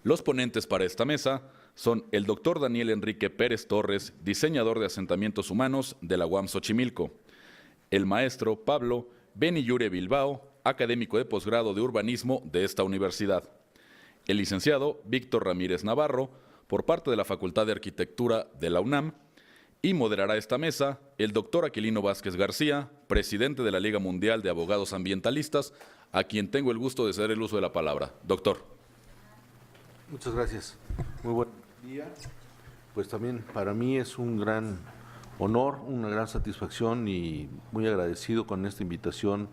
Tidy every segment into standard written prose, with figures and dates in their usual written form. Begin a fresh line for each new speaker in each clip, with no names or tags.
Los ponentes para esta mesa son el doctor Daniel Enrique Pérez Torres, diseñador de asentamientos humanos de la UAM Xochimilco, el maestro Pablo Beniyure Bilbao, académico de posgrado de urbanismo de esta universidad, el licenciado Víctor Ramírez Navarro, por parte de la Facultad de Arquitectura de la UNAM, y moderará esta mesa el doctor Aquilino Vázquez García, presidente de la Liga Mundial de Abogados Ambientalistas, a quien tengo el gusto de ceder el uso de la palabra. Doctor.
Muchas gracias. Muy buen día. Pues también para mí es un gran honor, una gran satisfacción y muy agradecido con esta invitación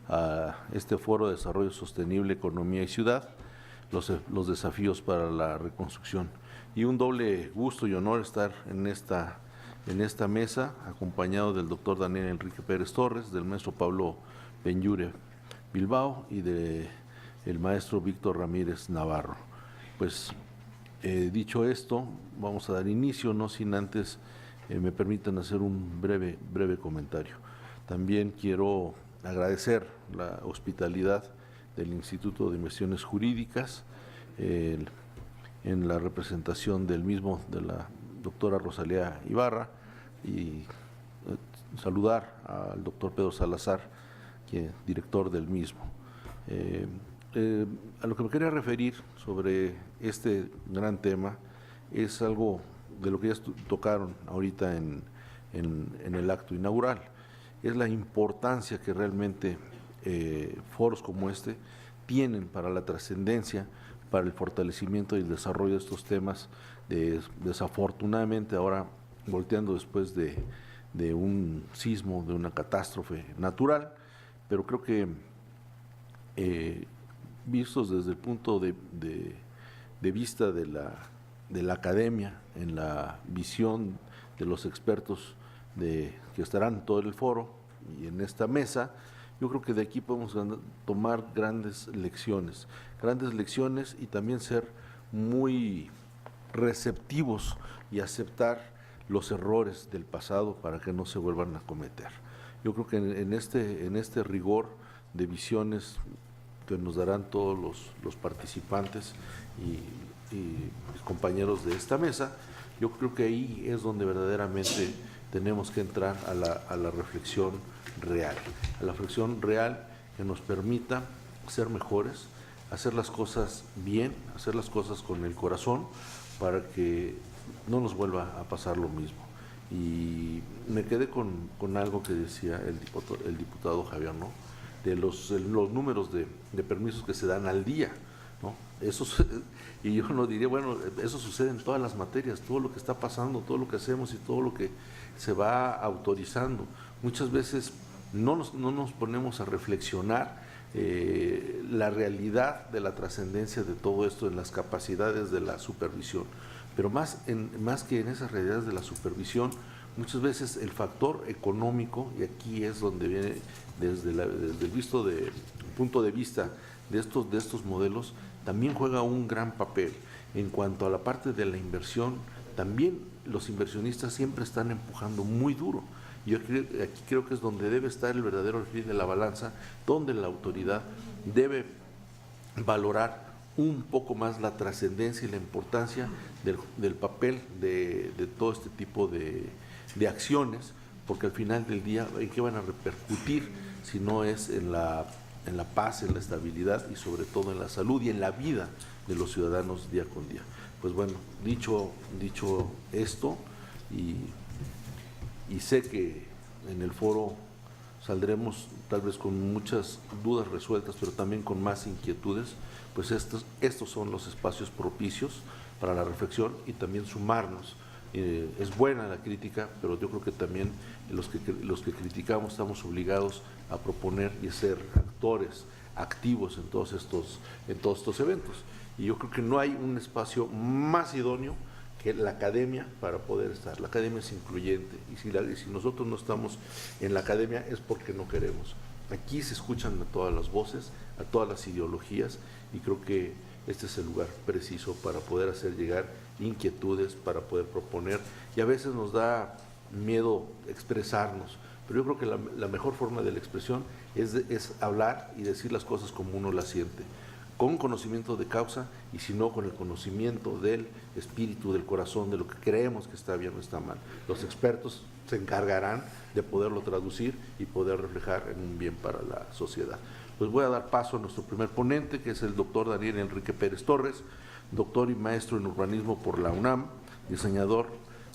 a este Foro de Desarrollo Sostenible, Economía y Ciudad, los desafíos para la reconstrucción. Y un doble gusto y honor estar en esta mesa, acompañado del doctor Daniel Enrique Pérez Torres, del maestro Pablo Beniyure Bilbao y del maestro Víctor Ramírez Navarro. Pues dicho esto, vamos a dar inicio, no sin antes me permitan hacer un breve comentario. También quiero agradecer la hospitalidad del Instituto de Investigaciones Jurídicas, en la representación del mismo, de la doctora Rosalía Ibarra, y saludar al doctor Pedro Salazar, director del mismo. A lo que me quería referir sobre este gran tema es algo de lo que ya tocaron ahorita en el acto inaugural. Es la importancia que realmente foros como este tienen para la trascendencia, para el fortalecimiento y el desarrollo de estos temas. Desafortunadamente ahora, volteando después de un sismo, de una catástrofe natural, pero creo que vistos desde el punto de vista de la academia, en la visión de los expertos que estarán en todo el foro y en esta mesa, yo creo que de aquí podemos tomar grandes lecciones y también ser muy receptivos y aceptar los errores del pasado para que no se vuelvan a cometer. Yo creo que en este rigor de visiones que nos darán todos los participantes y compañeros de esta mesa, yo creo que ahí es donde verdaderamente tenemos que entrar a la reflexión real, que nos permita ser mejores, hacer las cosas bien, hacer las cosas con el corazón, para que no nos vuelva a pasar lo mismo. Y me quedé con algo que decía el diputado Javier, ¿no?, de los números de permisos que se dan al día, ¿no? Y yo no diría, bueno, eso sucede en todas las materias, todo lo que está pasando, todo lo que hacemos y todo lo que se va autorizando. Muchas veces no nos ponemos a reflexionar la realidad de la trascendencia de todo esto en las capacidades de la supervisión, pero más que en esas realidades de la supervisión, muchas veces el factor económico, y aquí es donde viene desde el punto de vista de estos modelos, también juega un gran papel. En cuanto a la parte de la inversión, también los inversionistas siempre están empujando muy duro. Yo aquí creo que es donde debe estar el verdadero fin de la balanza, donde la autoridad debe valorar un poco más la trascendencia y la importancia del papel de todo este tipo de acciones, porque al final del día, ¿en qué van a repercutir si no es en la paz, en la estabilidad y sobre todo en la salud y en la vida de los ciudadanos día con día? Pues bueno, dicho esto, y sé que en el foro saldremos tal vez con muchas dudas resueltas, pero también con más inquietudes, pues estos son los espacios propicios para la reflexión y también sumarnos. Es buena la crítica, pero yo creo que también los que criticamos estamos obligados a proponer y ser actores activos en todos estos eventos. Y yo creo que no hay un espacio más idóneo que la academia para poder estar. La academia es incluyente, y si nosotros no estamos en la academia es porque no queremos. Aquí se escuchan a todas las voces, a todas las ideologías, y creo que este es el lugar preciso para poder hacer llegar inquietudes, para poder proponer, y a veces nos da miedo expresarnos, pero yo creo que la mejor forma de la expresión es hablar y decir las cosas como uno las siente, con conocimiento de causa y si no con el conocimiento del espíritu, del corazón, de lo que creemos que está bien o está mal. Los expertos se encargarán de poderlo traducir y poder reflejar en un bien para la sociedad. Pues voy a dar paso a nuestro primer ponente, que es el doctor Daniel Enrique Pérez Torres, doctor y maestro en urbanismo por la UNAM, diseñador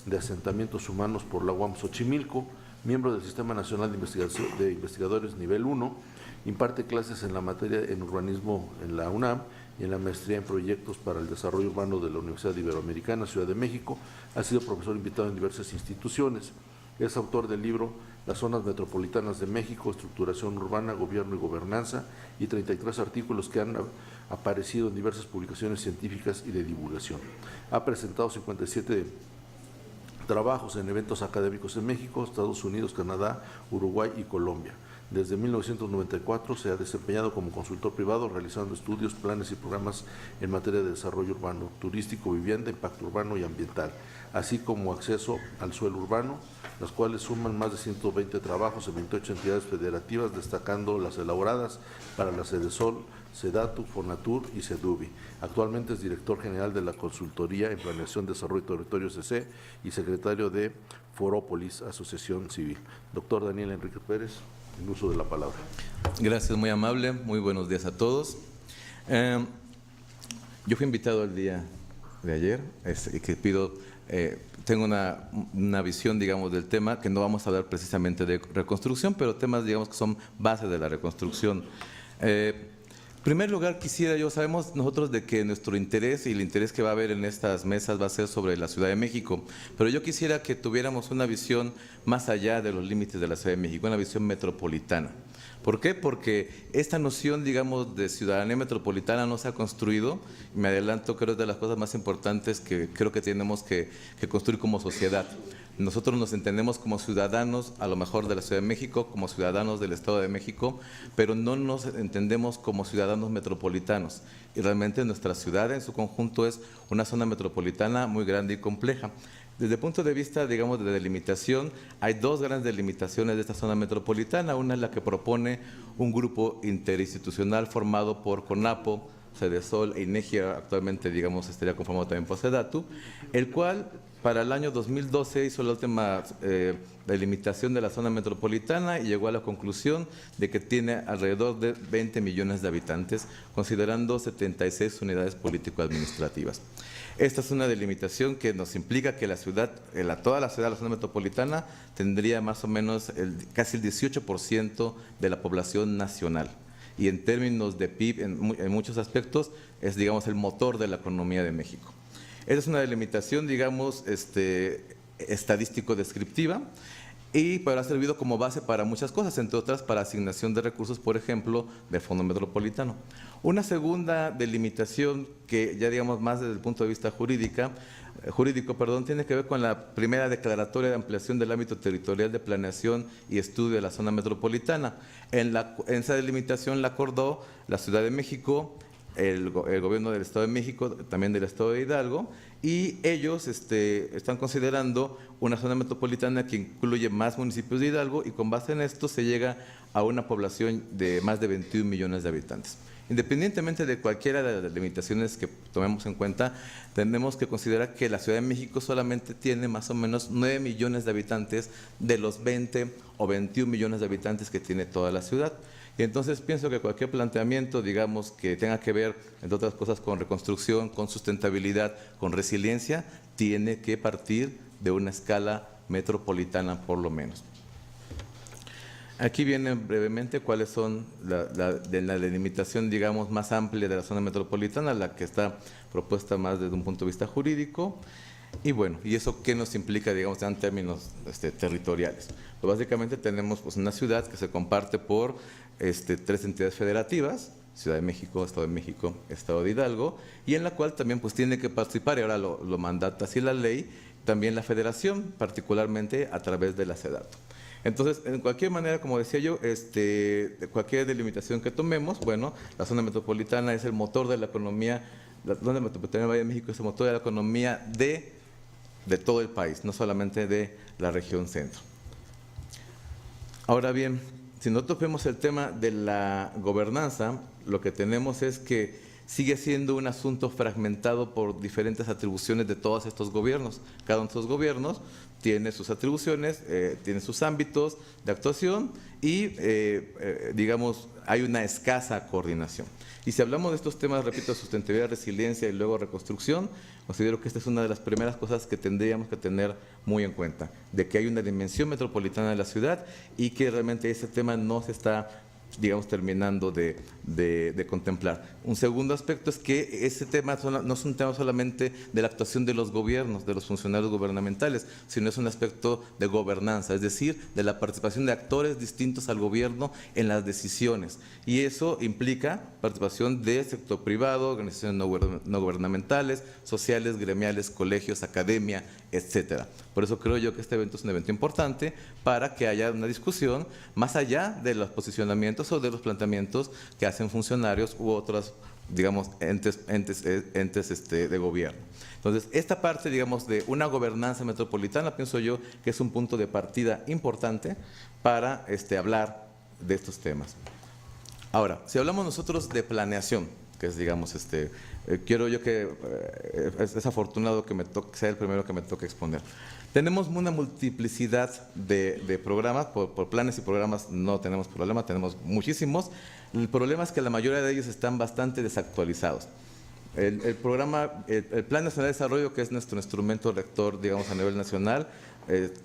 de asentamientos humanos por la UAM Xochimilco, miembro del Sistema Nacional de Investigadores Nivel 1, imparte clases en la materia en urbanismo en la UNAM y en la maestría en proyectos para el desarrollo urbano de la Universidad Iberoamericana, Ciudad de México. Ha sido profesor invitado en diversas instituciones. Es autor del libro Las zonas metropolitanas de México, estructuración urbana, gobierno y gobernanza, y 33 artículos que han aparecido en diversas publicaciones científicas y de divulgación. Ha presentado 57 trabajos en eventos académicos en México, Estados Unidos, Canadá, Uruguay y Colombia. Desde 1994 se ha desempeñado como consultor privado, realizando estudios, planes y programas en materia de desarrollo urbano, turístico, vivienda, impacto urbano y ambiental, así como acceso al suelo urbano, las cuales suman más de 120 trabajos en 28 entidades federativas, destacando las elaboradas para la Sedesol, Sedatu, Fonatur y Sedubi. Actualmente es director general de la Consultoría en Planeación, Desarrollo y Territorio CC y secretario de Forópolis, Asociación Civil. Doctor Daniel Enrique Pérez, en uso de la palabra.
Gracias, muy amable. Muy buenos días a todos. Yo fui invitado el día de ayer, que pido, tengo una visión, digamos, del tema, que no vamos a hablar precisamente de reconstrucción, pero temas, digamos, que son base de la reconstrucción. En primer lugar, sabemos nosotros de que nuestro interés y el interés que va a haber en estas mesas va a ser sobre la Ciudad de México, pero yo quisiera que tuviéramos una visión más allá de los límites de la Ciudad de México, una visión metropolitana. ¿Por qué? Porque esta noción, digamos, de ciudadanía metropolitana no se ha construido, y me adelanto, creo que es de las cosas más importantes que creo que tenemos que construir como sociedad. Nosotros nos entendemos como ciudadanos, a lo mejor de la Ciudad de México, como ciudadanos del Estado de México, pero no nos entendemos como ciudadanos metropolitanos. Y realmente nuestra ciudad en su conjunto es una zona metropolitana muy grande y compleja. Desde el punto de vista, digamos, de delimitación, hay dos grandes delimitaciones de esta zona metropolitana. Una es la que propone un grupo interinstitucional formado por CONAPO, Sedesol e INEGI, actualmente, digamos, estaría conformado también por SEDATU, el cual para el año 2012 hizo la última delimitación de la zona metropolitana y llegó a la conclusión de que tiene alrededor de 20 millones de habitantes, considerando 76 unidades político-administrativas. Esta es una delimitación que nos implica que la ciudad, toda la ciudad, la zona metropolitana, tendría más o menos casi el 18% de la población nacional. Y en términos de PIB, en muchos aspectos, es, digamos, el motor de la economía de México. Esa es una delimitación, digamos, estadístico-descriptiva, y ha servido como base para muchas cosas, entre otras para asignación de recursos, por ejemplo, del Fondo Metropolitano. Una segunda delimitación que ya, digamos, más desde el punto de vista jurídico, tiene que ver con la primera declaratoria de ampliación del ámbito territorial de planeación y estudio de la zona metropolitana. En esa delimitación la acordó la Ciudad de México, el gobierno del Estado de México, también del Estado de Hidalgo, y ellos están considerando una zona metropolitana que incluye más municipios de Hidalgo, y con base en esto se llega a una población de más de 21 millones de habitantes. Independientemente de cualquiera de las limitaciones que tomemos en cuenta, tenemos que considerar que la Ciudad de México solamente tiene más o menos 9 millones de habitantes de los 20 o 21 millones de habitantes que tiene toda la ciudad. Y entonces pienso que cualquier planteamiento, digamos, que tenga que ver, entre otras cosas, con reconstrucción, con sustentabilidad, con resiliencia, tiene que partir de una escala metropolitana por lo menos. Aquí vienen brevemente cuáles son la delimitación, digamos, más amplia de la zona metropolitana, la que está propuesta más desde un punto de vista jurídico. Y bueno, ¿y eso qué nos implica, digamos, en términos territoriales? Pues básicamente tenemos, pues, una ciudad que se comparte por 3 entidades federativas: Ciudad de México, Estado de México, Estado de Hidalgo, y en la cual también, pues, tiene que participar, y ahora lo mandata así la ley, también la federación, particularmente a través de la SEDATU. Entonces, en cualquier manera, como decía yo, cualquier delimitación que tomemos, bueno, la zona metropolitana es el motor de la economía, la zona metropolitana de Valle de México es el motor de la economía de todo el país, no solamente de la región centro. Ahora bien, si nosotros vemos el tema de la gobernanza, lo que tenemos es que sigue siendo un asunto fragmentado por diferentes atribuciones de todos estos gobiernos. Cada uno de estos gobiernos tiene sus atribuciones, tiene sus ámbitos de actuación y, digamos, hay una escasa coordinación. Y si hablamos de estos temas, repito, sustentabilidad, resiliencia y luego reconstrucción, considero que esta es una de las primeras cosas que tendríamos que tener muy en cuenta, de que hay una dimensión metropolitana de la ciudad y que realmente ese tema no se está, digamos, terminando de contemplar. Un segundo aspecto es que ese tema no es un tema solamente de la actuación de los gobiernos, de los funcionarios gubernamentales, sino es un aspecto de gobernanza, es decir, de la participación de actores distintos al gobierno en las decisiones. Y eso implica participación del sector privado, organizaciones no gubernamentales, sociales, gremiales, colegios, academia, etcétera. Por eso creo yo que este evento es un evento importante para que haya una discusión más allá de los posicionamientos o de los planteamientos que hacen funcionarios u otros, digamos, entes de gobierno. Entonces, esta parte, digamos, de una gobernanza metropolitana, pienso yo que es un punto de partida importante para hablar de estos temas. Ahora, si hablamos nosotros de planeación, que es, digamos, quiero yo que es afortunado que me toque, sea el primero que me toque exponer. Tenemos una multiplicidad de programas, por planes y programas no tenemos problema, tenemos muchísimos. El problema es que la mayoría de ellos están bastante desactualizados. El Plan Nacional de Desarrollo, que es nuestro instrumento rector, digamos, a nivel nacional,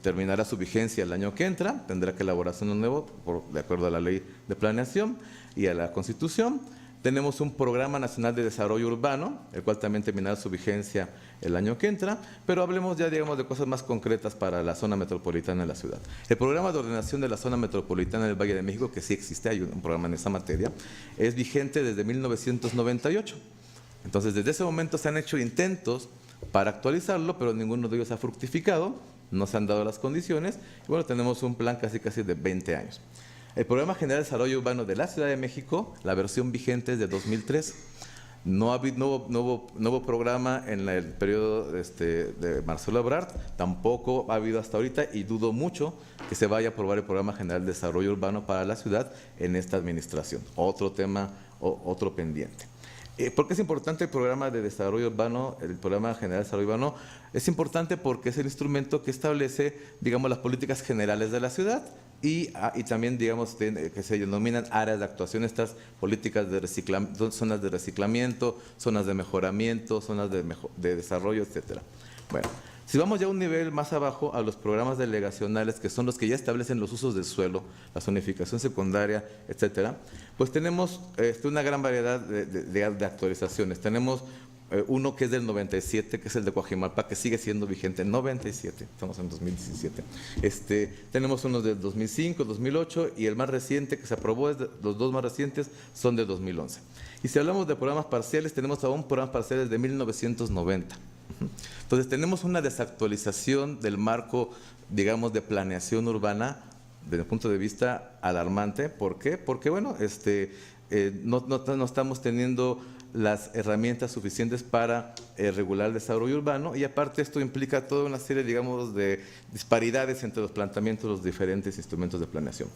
terminará su vigencia el año que entra, tendrá que elaborarse uno nuevo, de acuerdo a la Ley de Planeación y a la Constitución. Tenemos un Programa Nacional de Desarrollo Urbano, el cual también terminará su vigencia el año que entra, pero hablemos ya, digamos, de cosas más concretas para la zona metropolitana de la ciudad. El Programa de Ordenación de la Zona Metropolitana del Valle de México, que sí existe, hay un programa en esa materia, es vigente desde 1998. Entonces, desde ese momento se han hecho intentos para actualizarlo, pero ninguno de ellos ha fructificado, no se han dado las condiciones, y bueno, tenemos un plan casi de 20 años. El Programa General de Desarrollo Urbano de la Ciudad de México, la versión vigente es de 2003. No hubo programa en el periodo de Marcelo Ebrard, tampoco ha habido hasta ahorita y dudo mucho que se vaya a aprobar el Programa General de Desarrollo Urbano para la ciudad en esta administración. Otro tema, otro pendiente. ¿Por qué es importante el Programa de Desarrollo Urbano, el Programa General de Desarrollo Urbano? Es importante porque es el instrumento que establece, digamos, las políticas generales de la ciudad y también, digamos, que se denominan áreas de actuación, estas políticas de reciclamiento, zonas de reciclamiento, zonas de mejoramiento, zonas de desarrollo, etcétera. Bueno, si vamos ya a un nivel más abajo, a los programas delegacionales, que son los que ya establecen los usos del suelo, la zonificación secundaria, etcétera, pues tenemos una gran variedad de actualizaciones. Tenemos uno que es del 97, que es el de Coajimalpa, que sigue siendo vigente, 97, estamos en 2017. Tenemos unos del 2005, 2008 y el más reciente que se aprobó, los dos más recientes son del 2011. Y si hablamos de programas parciales, tenemos aún programas parciales de 1990. Entonces tenemos una desactualización del marco, digamos, de planeación urbana desde el punto de vista alarmante. ¿Por qué? Porque, bueno, no estamos teniendo las herramientas suficientes para regular el desarrollo urbano y aparte esto implica toda una serie, digamos, de disparidades entre los planteamientos de los diferentes instrumentos de planeación.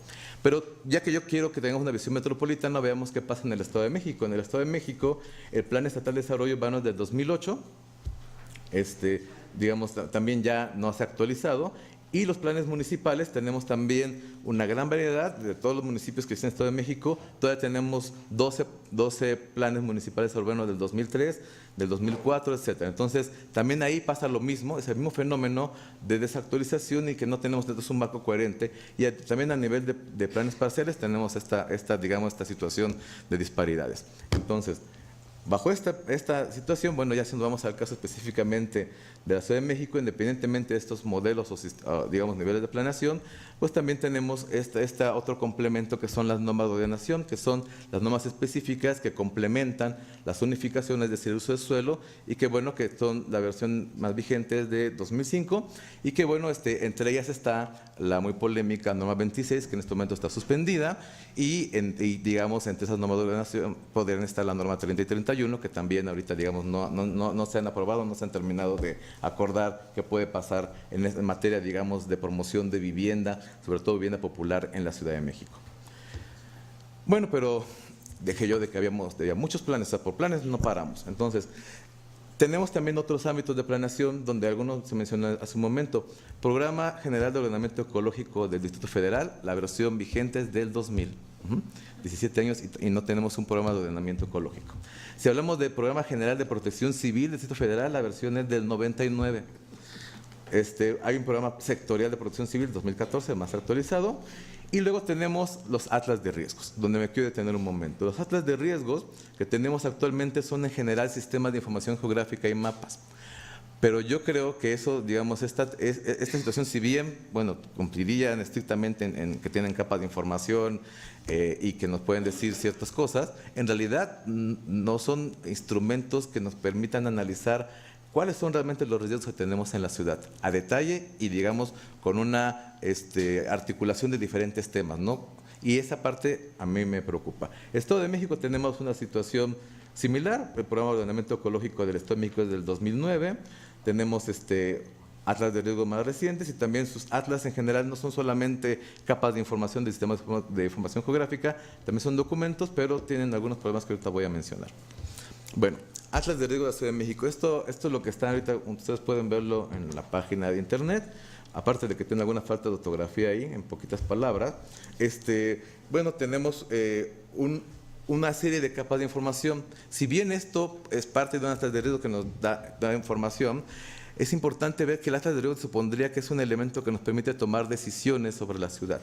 Pero ya que yo quiero que tengamos una visión metropolitana, veamos qué pasa en el Estado de México. En el Estado de México, el Plan Estatal de Desarrollo Urbano es del 2008, digamos, también ya no se ha actualizado. Y los planes municipales, tenemos también una gran variedad de todos los municipios que existen en el Estado de México. Todavía tenemos 12 planes municipales urbanos del 2003, del 2004, etcétera. Entonces, también ahí pasa lo mismo, es el mismo fenómeno de desactualización y que no tenemos entonces un marco coherente. Y también a nivel de planes parciales tenemos esta situación de disparidades. Entonces, bajo esta situación, bueno, ya si nos vamos al caso específicamente de la Ciudad de México, independientemente de estos modelos o digamos niveles de planeación, pues también tenemos otro complemento que son las normas de ordenación, que son las normas específicas que complementan la zonificación, es decir, el uso del suelo, y que bueno, que son la versión más vigente es de 2005, y que bueno, entre ellas está la muy polémica norma 26, que en este momento está suspendida, y digamos, entre esas normas de ordenación podrían estar la norma 30 y 31, que también ahorita, digamos, no se han aprobado, no se han terminado de acordar qué puede pasar en materia, digamos, de promoción de vivienda, sobre todo vivienda popular en la Ciudad de México. Bueno, pero dejé yo de que había muchos planes, o sea, por planes no paramos. Entonces, tenemos también otros ámbitos de planeación, donde algunos se mencionó hace un momento. Programa General de Ordenamiento Ecológico del Distrito Federal, la versión vigente es del 2000. 17 años y no tenemos un programa de ordenamiento ecológico. Si hablamos del Programa General de Protección Civil del Distrito Federal, la versión es del 99. Hay un programa sectorial de protección civil 2014, más actualizado. Y luego tenemos los atlas de riesgos, donde me quiero detener un momento. Los atlas de riesgos que tenemos actualmente son en general sistemas de información geográfica y mapas. Pero yo creo que eso, digamos, esta situación, si bien, bueno, cumplirían estrictamente en que tienen capas de información y que nos pueden decir ciertas cosas, en realidad no son instrumentos que nos permitan analizar cuáles son realmente los riesgos que tenemos en la ciudad, a detalle y, digamos, con una articulación de diferentes temas, ¿no? Y esa parte a mí me preocupa. Estado de México tenemos una situación similar. El Programa de Ordenamiento Ecológico del Estado de México es del 2009. Tenemos atlas de riesgo más recientes y también sus atlas en general no son solamente capas de información de sistemas de información geográfica, también son documentos, pero tienen algunos problemas que ahorita voy a mencionar. Bueno, atlas de riesgo de la Ciudad de México. Esto es lo que está ahorita, ustedes pueden verlo en la página de internet, aparte de que tiene alguna falta de ortografía ahí, en poquitas palabras. Bueno, tenemos una serie de capas de información. Si bien esto es parte de un atlas de riesgo que nos da información, es importante ver que el atlas de riesgo supondría que es un elemento que nos permite tomar decisiones sobre la ciudad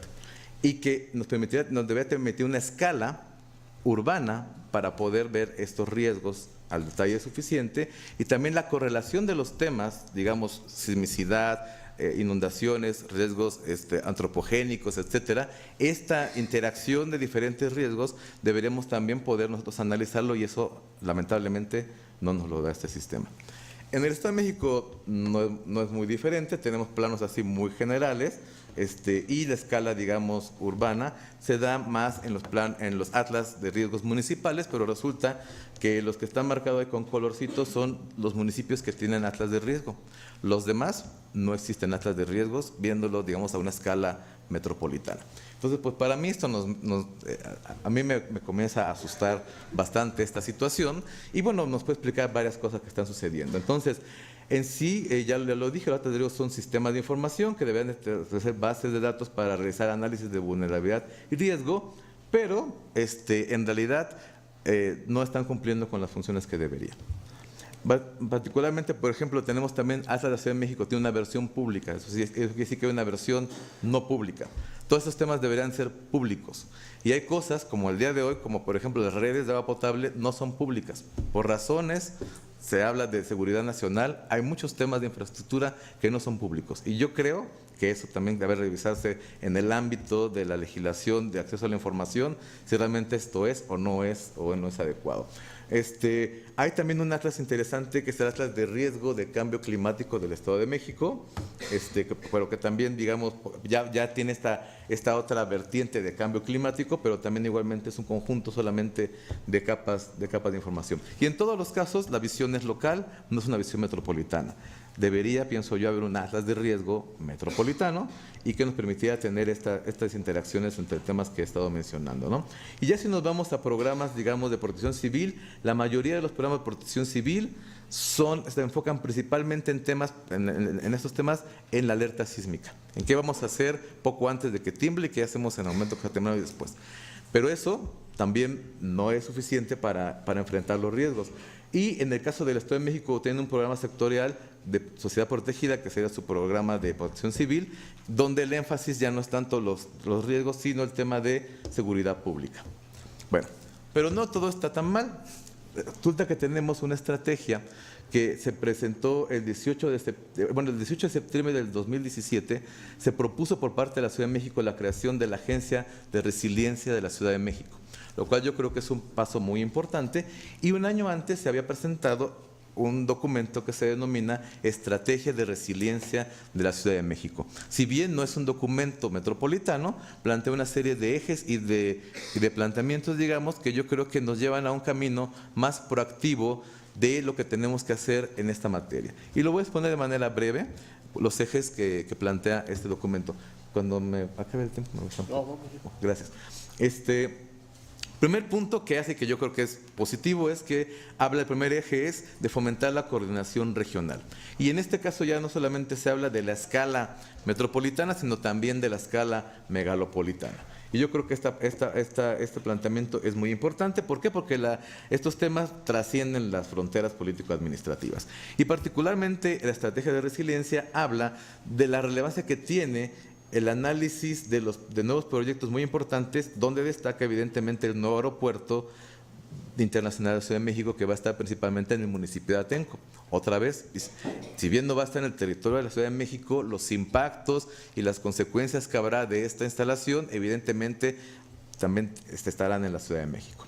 y que nos debería permitir una escala urbana para poder ver estos riesgos al detalle suficiente y también la correlación de los temas, digamos, sismicidad, inundaciones, riesgos antropogénicos, etcétera. Esta interacción de diferentes riesgos deberíamos también poder nosotros analizarlo y eso lamentablemente no nos lo da este sistema. En el Estado de México no es muy diferente, tenemos planos así muy generales y la escala, digamos, urbana se da más en los atlas de riesgos municipales, pero resulta que los que están marcados ahí con colorcitos son los municipios que tienen atlas de riesgo. Los demás no existen atlas de riesgos, viéndolo, digamos, a una escala metropolitana. Entonces, pues para mí esto a mí me comienza a asustar bastante esta situación y bueno, nos puede explicar varias cosas que están sucediendo. Entonces, en sí, ya lo dije, los atlas de riesgo son sistemas de información que deben ser bases de datos para realizar análisis de vulnerabilidad y riesgo, pero en realidad no están cumpliendo con las funciones que deberían. Particularmente, por ejemplo, tenemos también Atlas de la Ciudad de México, tiene una versión pública, eso quiere decir que hay una versión no pública. Todos estos temas deberían ser públicos. Y hay cosas, como el día de hoy, como por ejemplo las redes de agua potable, no son públicas. Por razones, se habla de seguridad nacional, hay muchos temas de infraestructura que no son públicos. Y yo creo que eso también debe revisarse en el ámbito de la legislación de acceso a la información, si realmente esto es o no es adecuado. Hay también un atlas interesante que es el Atlas de Riesgo de Cambio Climático del Estado de México, pero que también, digamos, ya tiene esta otra vertiente de cambio climático, pero también igualmente es un conjunto solamente de capas de información. Y en todos los casos la visión es local, no es una visión metropolitana. Debería, pienso yo, haber un atlas de riesgo metropolitano y que nos permitiera tener estas interacciones entre temas que he estado mencionando, ¿no? Y ya si nos vamos a programas, digamos, de protección civil, la mayoría de los programas de protección civil se enfocan principalmente en estos temas en la alerta sísmica. En qué vamos a hacer poco antes de que tiemble y qué hacemos en el momento que tembló y después. Pero eso también no es suficiente para enfrentar los riesgos. Y en el caso del Estado de México tiene un programa sectorial de sociedad protegida, que sería su programa de protección civil, donde el énfasis ya no es tanto los riesgos, sino el tema de seguridad pública. Bueno, pero no todo está tan mal. Resulta que tenemos una estrategia que se presentó el 18 de septiembre del 2017, se propuso por parte de la Ciudad de México la creación de la Agencia de Resiliencia de la Ciudad de México, lo cual yo creo que es un paso muy importante, y un año antes se había presentado un documento que se denomina Estrategia de Resiliencia de la Ciudad de México. Si bien no es un documento metropolitano, plantea una serie de ejes y de planteamientos, digamos, que yo creo que nos llevan a un camino más proactivo de lo que tenemos que hacer en esta materia. Y lo voy a exponer de manera breve, los ejes que plantea este documento. Cuando me acabe el tiempo, me gusta. No, gracias. Primer punto que hace que yo creo que es positivo es que habla, el primer eje es de fomentar la coordinación regional. Y en este caso ya no solamente se habla de la escala metropolitana, sino también de la escala megalopolitana. Y yo creo que este planteamiento es muy importante. ¿Por qué? Porque estos temas trascienden las fronteras político-administrativas. Y particularmente la estrategia de resiliencia habla de la relevancia que tiene el análisis de nuevos proyectos muy importantes, donde destaca evidentemente el nuevo aeropuerto internacional de la Ciudad de México, que va a estar principalmente en el municipio de Atenco. Otra vez, si bien no va a estar en el territorio de la Ciudad de México, los impactos y las consecuencias que habrá de esta instalación, evidentemente, también estarán en la Ciudad de México.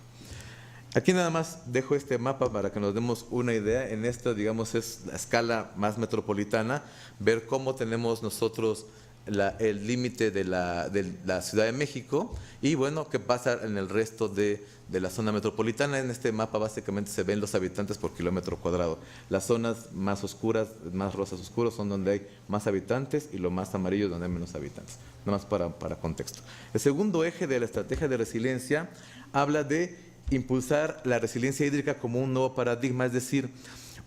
Aquí nada más dejo este mapa para que nos demos una idea. En esta, digamos, es la escala más metropolitana, ver cómo tenemos nosotros el límite de la Ciudad de México y, bueno, qué pasa en el resto de la zona metropolitana. En este mapa básicamente se ven los habitantes por kilómetro cuadrado. Las zonas más oscuras, más rosas oscuros, son donde hay más habitantes, y lo más amarillo donde hay menos habitantes. Nada más para contexto. El segundo eje de la estrategia de resiliencia habla de impulsar la resiliencia hídrica como un nuevo paradigma, es decir,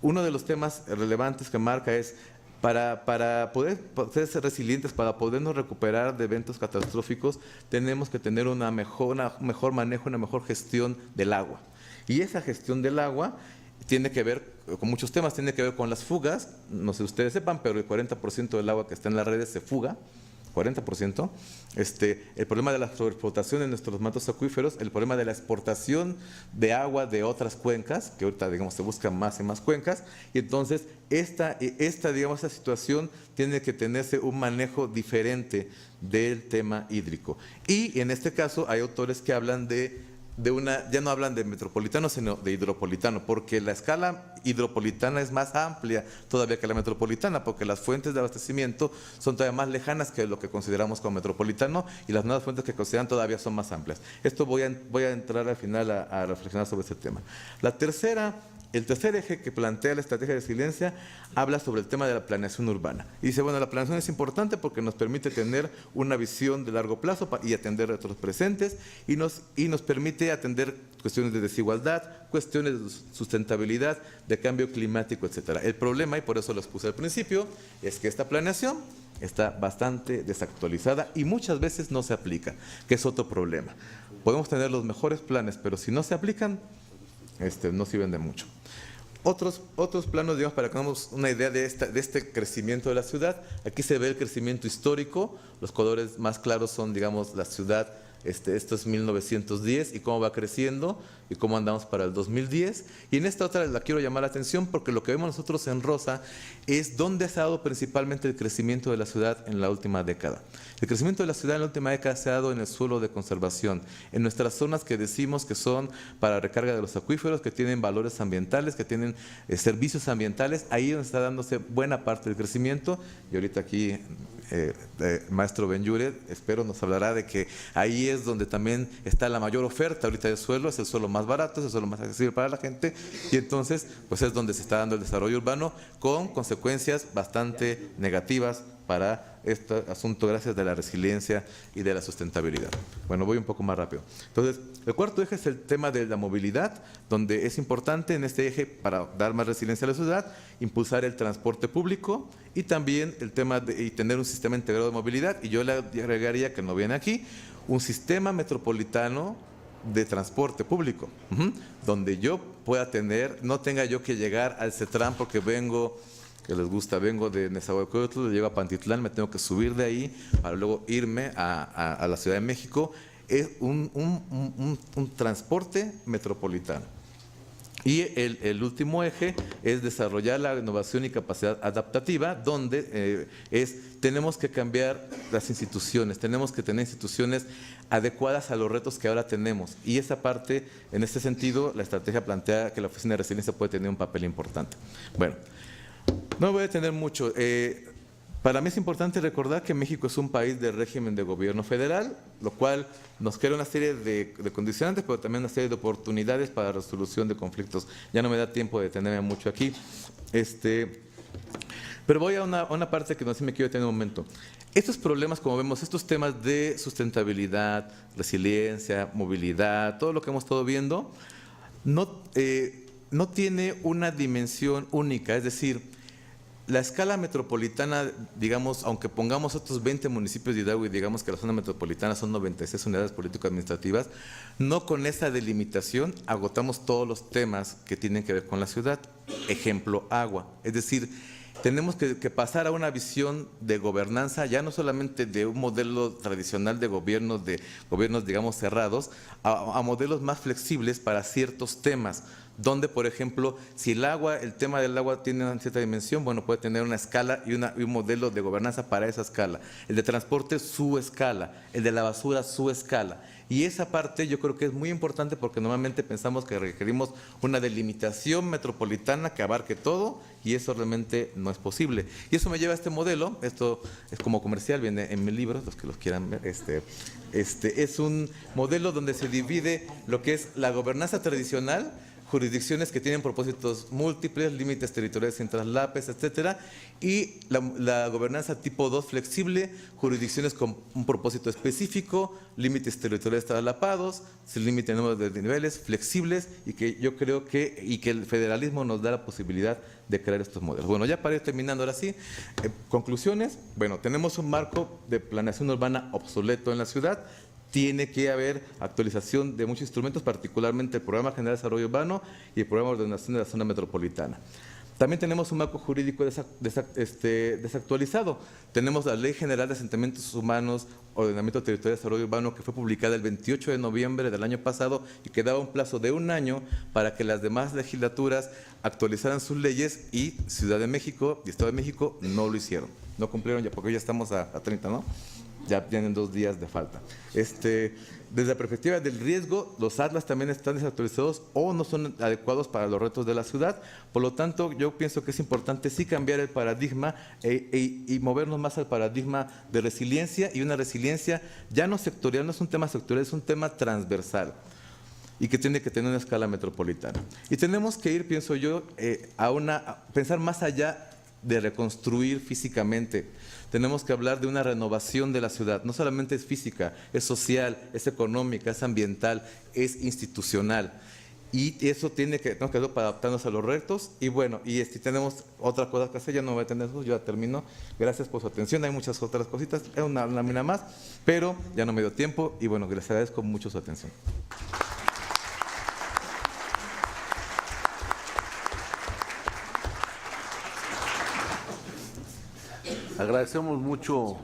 uno de los temas relevantes que marca es para poder ser resilientes, para podernos recuperar de eventos catastróficos, tenemos que tener un mejor manejo, una mejor gestión del agua. Y esa gestión del agua tiene que ver con muchos temas, tiene que ver con las fugas. No sé si ustedes sepan, pero el 40% del agua que está en las redes se fuga. 40%, el problema de la sobreexplotación en nuestros mantos acuíferos, el problema de la exportación de agua de otras cuencas, que ahorita, digamos, se buscan más y más cuencas, y entonces esta situación tiene que tenerse un manejo diferente del tema hídrico. Y en este caso hay autores que hablan ya no hablan de metropolitano, sino de hidropolitano, porque la escala hidropolitana es más amplia todavía que la metropolitana, porque las fuentes de abastecimiento son todavía más lejanas que lo que consideramos como metropolitano, y las nuevas fuentes que consideran todavía son más amplias. Esto voy a entrar al final a reflexionar sobre este tema. El tercer eje que plantea la estrategia de resiliencia habla sobre el tema de la planeación urbana. Y dice, bueno, la planeación es importante porque nos permite tener una visión de largo plazo y atender retos presentes, y nos permite atender cuestiones de desigualdad, cuestiones de sustentabilidad, de cambio climático, etcétera. El problema, y por eso lo puse al principio, es que esta planeación está bastante desactualizada y muchas veces no se aplica, que es otro problema. Podemos tener los mejores planes, pero si no se aplican, no sirven de mucho. Otros planos, digamos, para que tengamos una idea de este crecimiento de la ciudad. Aquí se ve el crecimiento histórico. Los colores más claros son, digamos, la ciudad. Esto es 1910 y cómo va creciendo y cómo andamos para el 2010. Y en esta otra la quiero llamar la atención porque lo que vemos nosotros en rosa es dónde se ha dado principalmente el crecimiento de la ciudad en la última década. El crecimiento de la ciudad en la última década se ha dado en el suelo de conservación, en nuestras zonas que decimos que son para recarga de los acuíferos, que tienen valores ambientales, que tienen servicios ambientales. Ahí es donde está dándose buena parte del crecimiento. Y ahorita aquí maestro Benlliure, espero, nos hablará de que ahí es donde también está la mayor oferta ahorita de suelo, es el suelo más barato, es el suelo más accesible para la gente, y entonces pues es donde se está dando el desarrollo urbano con consecuencias bastante negativas para este asunto, gracias de la resiliencia y de la sustentabilidad. Bueno, voy un poco más rápido. Entonces, el cuarto eje es el tema de la movilidad, donde es importante en este eje, para dar más resiliencia a la ciudad, impulsar el transporte público y también el tema de tener un sistema integrado de movilidad. Y yo le agregaría, que no viene aquí, un sistema metropolitano de transporte público, donde yo pueda no tenga yo que llegar al CETRAN porque vengo de Nezahualcóyotl, llego a Pantitlán, me tengo que subir de ahí para luego irme a la Ciudad de México. Es un transporte metropolitano. Y el último eje es desarrollar la innovación y capacidad adaptativa, donde tenemos que cambiar las instituciones, tenemos que tener instituciones adecuadas a los retos que ahora tenemos. Y esa parte, en este sentido, la estrategia plantea que la Oficina de Resiliencia puede tener un papel importante. Bueno, no me voy a detener mucho. Para mí es importante recordar que México es un país de régimen de gobierno federal, lo cual nos crea una serie de condicionantes, pero también una serie de oportunidades para la resolución de conflictos. Ya no me da tiempo de detenerme mucho aquí. Pero voy a una parte que no sé si me quiero detener un momento. Estos problemas, como vemos, estos temas de sustentabilidad, resiliencia, movilidad, todo lo que hemos estado viendo, no tiene una dimensión única, es decir, la escala metropolitana, digamos, aunque pongamos otros 20 municipios de Hidalgo y digamos que la zona metropolitana son 96 unidades político-administrativas, no con esa delimitación agotamos todos los temas que tienen que ver con la ciudad. Ejemplo, agua. Es decir, tenemos que pasar a una visión de gobernanza, ya no solamente de un modelo tradicional de gobiernos, digamos, cerrados, a modelos más flexibles para ciertos temas, donde, por ejemplo, si el tema del agua tiene una cierta dimensión, bueno, puede tener una escala y un modelo de gobernanza para esa escala. El de transporte, su escala. El de la basura, su escala. Y esa parte yo creo que es muy importante porque normalmente pensamos que requerimos una delimitación metropolitana que abarque todo y eso realmente no es posible. Y eso me lleva a este modelo, esto es como comercial, viene en mi libro, los que los quieran ver, es un modelo donde se divide lo que es la gobernanza tradicional, jurisdicciones que tienen propósitos múltiples, límites territoriales sin traslapes, etcétera, y la gobernanza tipo 2 flexible, jurisdicciones con un propósito específico, límites territoriales traslapados, sin límite de número de niveles, flexibles, y que yo creo que el federalismo nos da la posibilidad de crear estos modelos. Bueno, ya para ir terminando ahora sí, conclusiones. Bueno, tenemos un marco de planeación urbana obsoleto en la ciudad. Tiene que haber actualización de muchos instrumentos, particularmente el Programa General de Desarrollo Urbano y el Programa de Ordenación de la Zona Metropolitana. También tenemos un marco jurídico desactualizado. Tenemos la Ley General de Asentamientos Humanos, Ordenamiento Territorial y Desarrollo Urbano, que fue publicada el 28 de noviembre del año pasado y que daba un plazo de 1 año para que las demás legislaturas actualizaran sus leyes y Ciudad de México y Estado de México no lo hicieron. No cumplieron ya, porque ya estamos a 30, ¿no? Ya tienen 2 días de falta. Desde la perspectiva del riesgo, los atlas también están desactualizados o no son adecuados para los retos de la ciudad. Por lo tanto, yo pienso que es importante sí cambiar el paradigma y movernos más al paradigma de resiliencia, y una resiliencia ya no sectorial, no es un tema sectorial, es un tema transversal y que tiene que tener una escala metropolitana. Y tenemos que ir, pienso yo, a pensar más allá de reconstruir físicamente. Tenemos que hablar de una renovación de la ciudad. No solamente es física, es social, es económica, es ambiental, es institucional. Y eso tenemos que hacerlo para adaptarnos a los retos. Y bueno, tenemos otras cosas que hacer, ya no voy a tener eso, yo ya termino. Gracias por su atención, hay muchas otras cositas, es una lámina más, pero ya no me dio tiempo y bueno, les agradezco mucho su atención.
Agradecemos mucho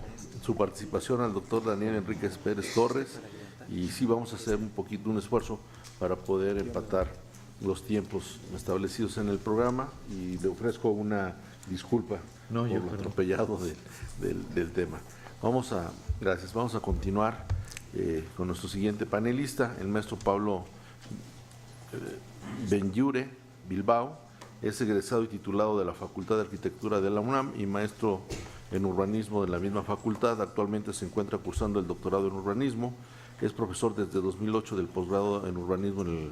su participación al doctor Daniel Enríquez Pérez Torres y sí vamos a hacer un esfuerzo para poder empatar los tiempos establecidos en el programa y le ofrezco una disculpa por lo atropellado del tema. Gracias. Vamos a continuar con nuestro siguiente panelista, el maestro Pablo Benlliure Bilbao. Es egresado y titulado de la Facultad de Arquitectura de la UNAM y maestro en urbanismo de la misma facultad. Actualmente se encuentra cursando el doctorado en urbanismo. Es profesor desde 2008 del posgrado en urbanismo en el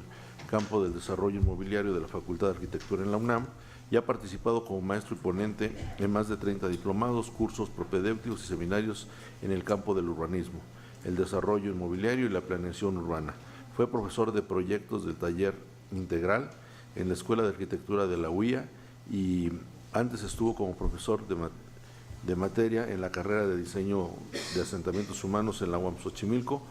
campo del desarrollo inmobiliario de la Facultad de Arquitectura en la UNAM y ha participado como maestro y ponente en más de 30 diplomados, cursos propedéuticos y seminarios en el campo del urbanismo, el desarrollo inmobiliario y la planeación urbana. Fue profesor de proyectos del taller integral en la Escuela de Arquitectura de la UIA y antes estuvo como profesor de materia en la carrera de diseño de asentamientos humanos en la UAM Xochimilco.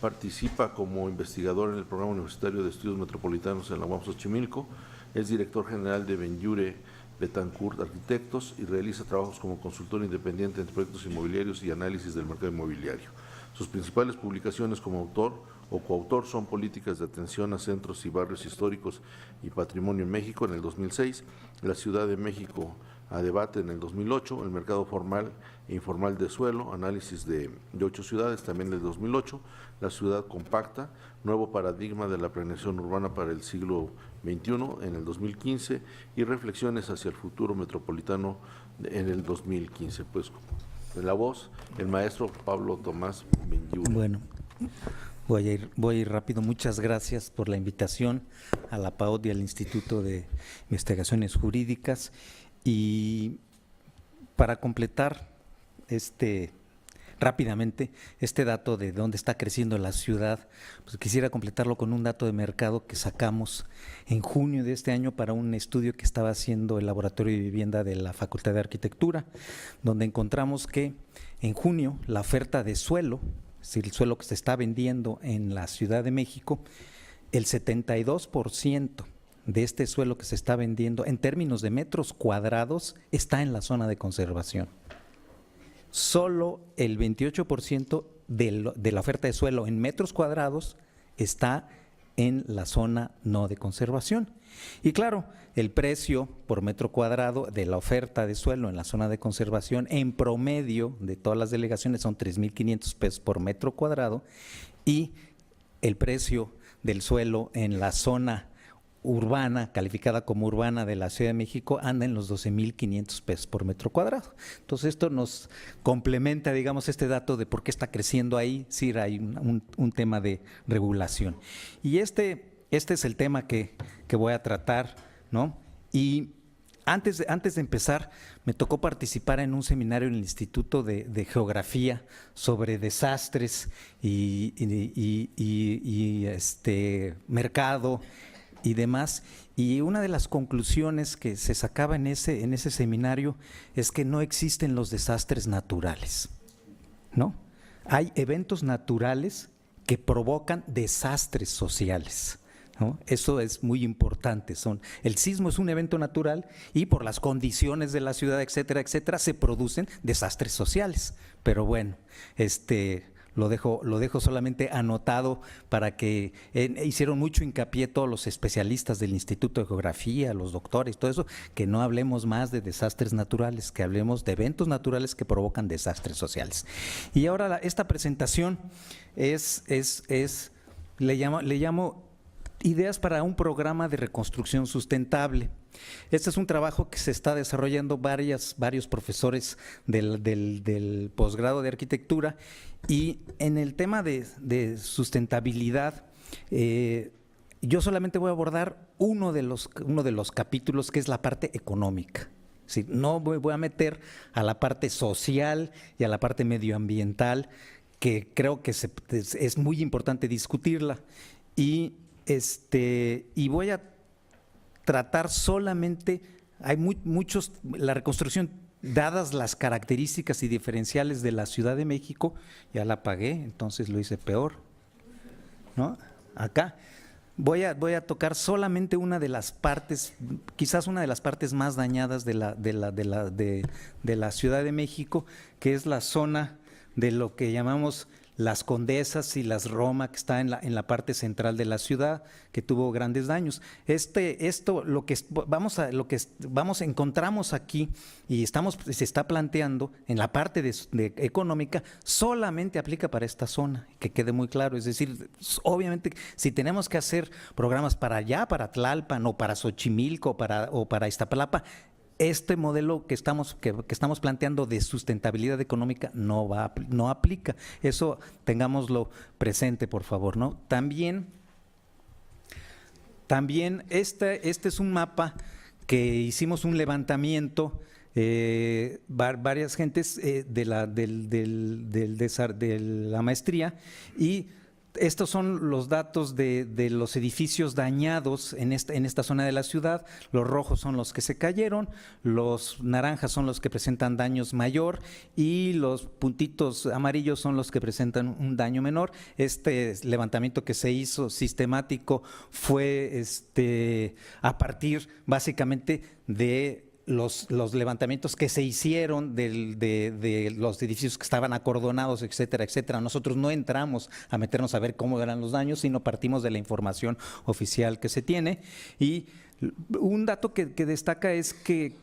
Participa como investigador en el Programa Universitario de Estudios Metropolitanos en la UAM Xochimilco. Es director general de Benlliure Betancourt Arquitectos y realiza trabajos como consultor independiente en proyectos inmobiliarios y análisis del mercado inmobiliario. Sus principales publicaciones como autor o coautor son Políticas de atención a centros y barrios históricos y patrimonio en México en el 2006, La Ciudad de México a debate en el 2008, El mercado formal e informal de suelo, análisis de 8 ciudades también en el 2008, La ciudad compacta, nuevo paradigma de la planeación urbana para el siglo XXI en el 2015 y Reflexiones hacia el futuro metropolitano en el 2015. Pues en la voz, el maestro Pablo Tomás Benlliure.
Bueno, voy a ir rápido. Muchas gracias por la invitación a la PAOD y al Instituto de Investigaciones Jurídicas. Y para completar este rápidamente este dato de dónde está creciendo la ciudad, pues quisiera completarlo con un dato de mercado que sacamos en junio de este año para un estudio que estaba haciendo el Laboratorio de Vivienda de la Facultad de Arquitectura, donde encontramos que en junio la oferta de suelo, es decir, el suelo que se está vendiendo en la Ciudad de México, el 72% de este suelo que se está vendiendo en términos de metros cuadrados está en la zona de conservación. Solo el 28% de la oferta de suelo en metros cuadrados está en la zona no de conservación. Y claro, el precio por metro cuadrado de la oferta de suelo en la zona de conservación en promedio de todas las delegaciones son 3,500 pesos por metro cuadrado, y el precio del suelo en la zona urbana, calificada como urbana de la Ciudad de México, anda en los 12,500 pesos por metro cuadrado. Entonces esto nos complementa, digamos, este dato de por qué está creciendo ahí. Sí, hay un tema de regulación. Y este es el tema que voy a tratar, ¿no? Y antes de empezar, me tocó participar en un seminario en el Instituto de Geografía sobre desastres y mercado y demás, y una de las conclusiones que se sacaba en ese seminario es que no existen los desastres naturales, ¿no? Hay eventos naturales que provocan desastres sociales, ¿no? Eso es muy importante. El sismo es un evento natural y por las condiciones de la ciudad, etcétera, etcétera, se producen desastres sociales. Pero bueno, lo dejo solamente anotado para que hicieron mucho hincapié todos los especialistas del Instituto de Geografía, los doctores, todo eso, que no hablemos más de desastres naturales, que hablemos de eventos naturales que provocan desastres sociales. Y ahora esta presentación le llamo Ideas para un programa de reconstrucción sustentable. Este es un trabajo que se está desarrollando varios profesores del posgrado de arquitectura, y en el tema de sustentabilidad yo solamente voy a abordar uno de los capítulos, que es la parte económica. Sí, no voy a meter a la parte social y a la parte medioambiental, que creo que es muy importante discutirla, y voy a tratar solamente, la reconstrucción, dadas las características y diferenciales de la Ciudad de México, ya la apagué, entonces lo hice peor, ¿no? Acá voy a tocar solamente una de las partes, quizás una de las partes más dañadas de la Ciudad de México, que es la zona de lo que llamamos las Condesas y las Roma, que está en la parte central de la ciudad, que tuvo grandes daños. Lo que encontramos aquí y se está planteando en la parte económica, solamente aplica para esta zona, que quede muy claro. Es decir, obviamente, si tenemos que hacer programas para allá, para Tlalpan o para Xochimilco o para Iztapalapa, este modelo que estamos planteando de sustentabilidad económica no aplica. Eso tengámoslo presente, por favor, ¿no? También este es un mapa que hicimos un levantamiento, varias gentes de la maestría, y estos son los datos de los edificios dañados en esta zona de la ciudad. Los rojos son los que se cayeron, los naranjas son los que presentan daños mayor, y los puntitos amarillos son los que presentan un daño menor. Este levantamiento que se hizo sistemático fue a partir básicamente de los levantamientos que se hicieron de los edificios que estaban acordonados, etcétera, etcétera. Nosotros no entramos a meternos a ver cómo eran los daños, sino partimos de la información oficial que se tiene. Y un dato que destaca es que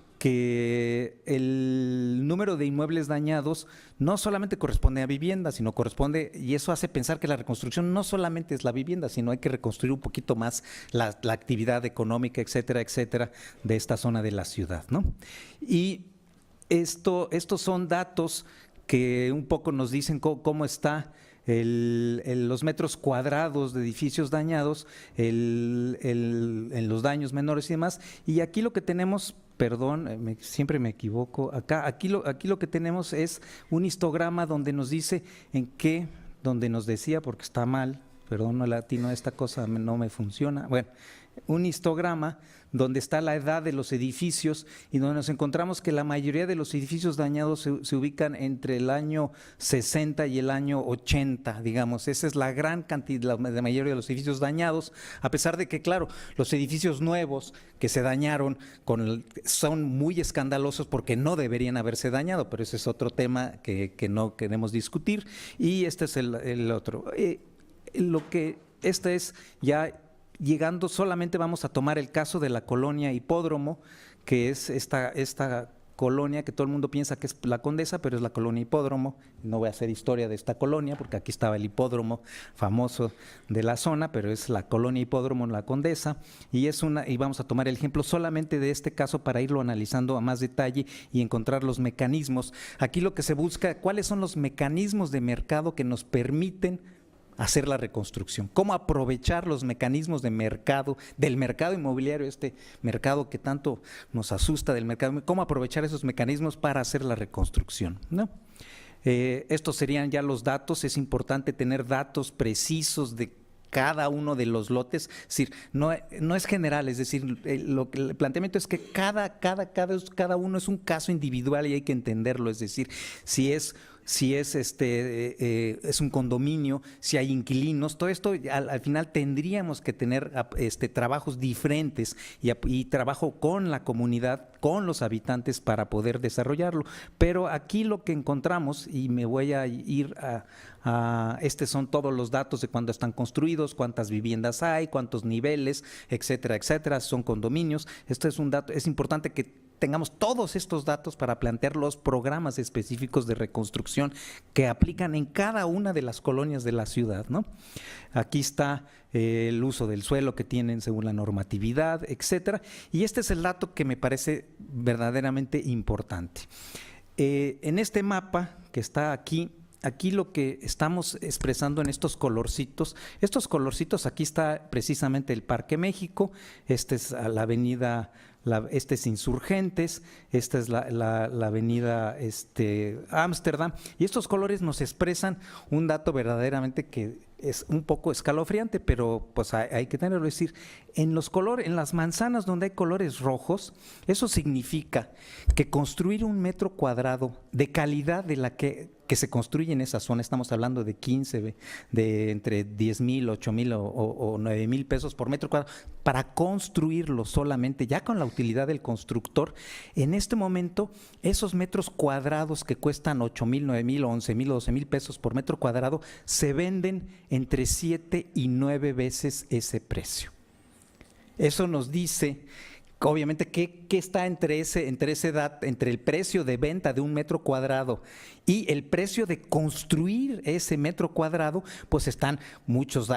el número de inmuebles dañados no solamente corresponde a vivienda, sino corresponde, y eso hace pensar que la reconstrucción no solamente es la vivienda, sino hay que reconstruir un poquito más la actividad económica, etcétera, etcétera, de esta zona de la ciudad, ¿no? Y estos son datos que un poco nos dicen cómo está los metros cuadrados de edificios dañados, en los daños menores y demás. Y aquí lo que tenemos perdón, siempre me equivoco. Aquí lo que tenemos es un histograma donde nos dice donde nos decía, porque está mal, perdón, no latino, esta cosa no me funciona. Bueno, un histograma donde está la edad de los edificios y donde nos encontramos que la mayoría de los edificios dañados se ubican entre el año 60 y el año 80, digamos. Esa es la gran cantidad, la mayoría de los edificios dañados, a pesar de que, claro, los edificios nuevos que se dañaron son muy escandalosos porque no deberían haberse dañado, pero ese es otro tema que no queremos discutir. Y este es el otro. Este es ya... Llegando, solamente vamos a tomar el caso de la colonia Hipódromo, que es esta colonia que todo el mundo piensa que es la Condesa, pero es la colonia Hipódromo. No voy a hacer historia de esta colonia porque aquí estaba el hipódromo famoso de la zona, pero es la colonia Hipódromo, la Condesa, y vamos a tomar el ejemplo solamente de este caso para irlo analizando a más detalle y encontrar los mecanismos. Aquí lo que se busca, ¿cuáles son los mecanismos de mercado que nos permiten hacer la reconstrucción? ¿Cómo aprovechar los mecanismos de mercado, del mercado inmobiliario, este mercado que tanto nos asusta del mercado? ¿Cómo aprovechar esos mecanismos para hacer la reconstrucción, ¿no? Estos serían ya los datos. Es importante tener datos precisos de cada uno de los lotes, es decir, no es general, es decir, el planteamiento es que cada uno es un caso individual y hay que entenderlo, es decir, si es un condominio, si hay inquilinos, todo esto al final tendríamos que tener trabajos diferentes y trabajo con la comunidad, con los habitantes para poder desarrollarlo. Pero aquí lo que encontramos, y me voy a ir estos son todos los datos de cuándo están construidos, cuántas viviendas hay, cuántos niveles, etcétera, etcétera, son condominios. Esto es un dato, es importante que tengamos todos estos datos para plantear los programas específicos de reconstrucción que aplican en cada una de las colonias de la ciudad, ¿no? Aquí está el uso del suelo que tienen según la normatividad, etcétera. Y este es el dato que me parece verdaderamente importante. En este mapa que está aquí lo que estamos expresando en estos colorcitos, aquí está precisamente el Parque México, esta es la avenida, este es Insurgentes, esta es la avenida Ámsterdam, y estos colores nos expresan un dato verdaderamente que es un poco escalofriante, pero pues hay que tenerlo. Es decir, en las manzanas donde hay colores rojos, eso significa que construir un metro cuadrado de calidad de la que se construye en esa zona, estamos hablando de 15, de entre 10,000, 8,000 o 9,000 pesos por metro cuadrado, para construirlo solamente, ya con la utilidad del constructor. En este momento, esos metros cuadrados que cuestan 8,000, 9,000, 11,000 o 12,000 pesos por metro cuadrado, se venden entre 7 y 9 veces ese precio. Eso nos dice, obviamente, ¿qué está entre el precio de venta de un metro cuadrado y el precio de construir ese metro cuadrado? Pues están muchos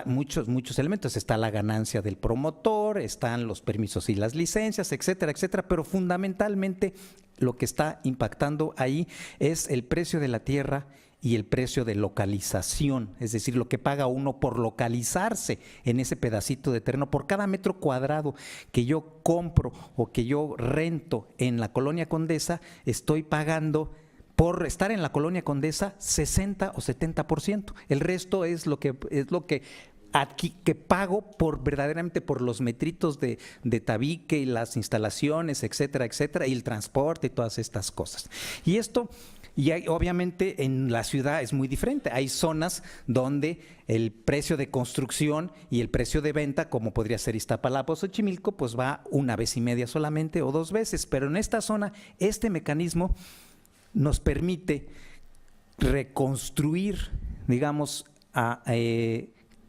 elementos. Está la ganancia del promotor, están los permisos y las licencias, etcétera, etcétera, pero fundamentalmente lo que está impactando ahí es el precio de la tierra y el precio de localización, es decir, lo que paga uno por localizarse en ese pedacito de terreno. Por cada metro cuadrado que yo compro o que yo rento en la Colonia Condesa, estoy pagando por estar en la Colonia Condesa 60 o 70%. El resto es lo que pago verdaderamente por los metritos de tabique y las instalaciones, etcétera, etcétera, y el transporte y todas estas cosas. Y obviamente en la ciudad es muy diferente. Hay zonas donde el precio de construcción y el precio de venta, como podría ser Iztapalapa o Xochimilco, pues va una vez y media solamente o 2 veces. Pero en esta zona, este mecanismo nos permite reconstruir, digamos,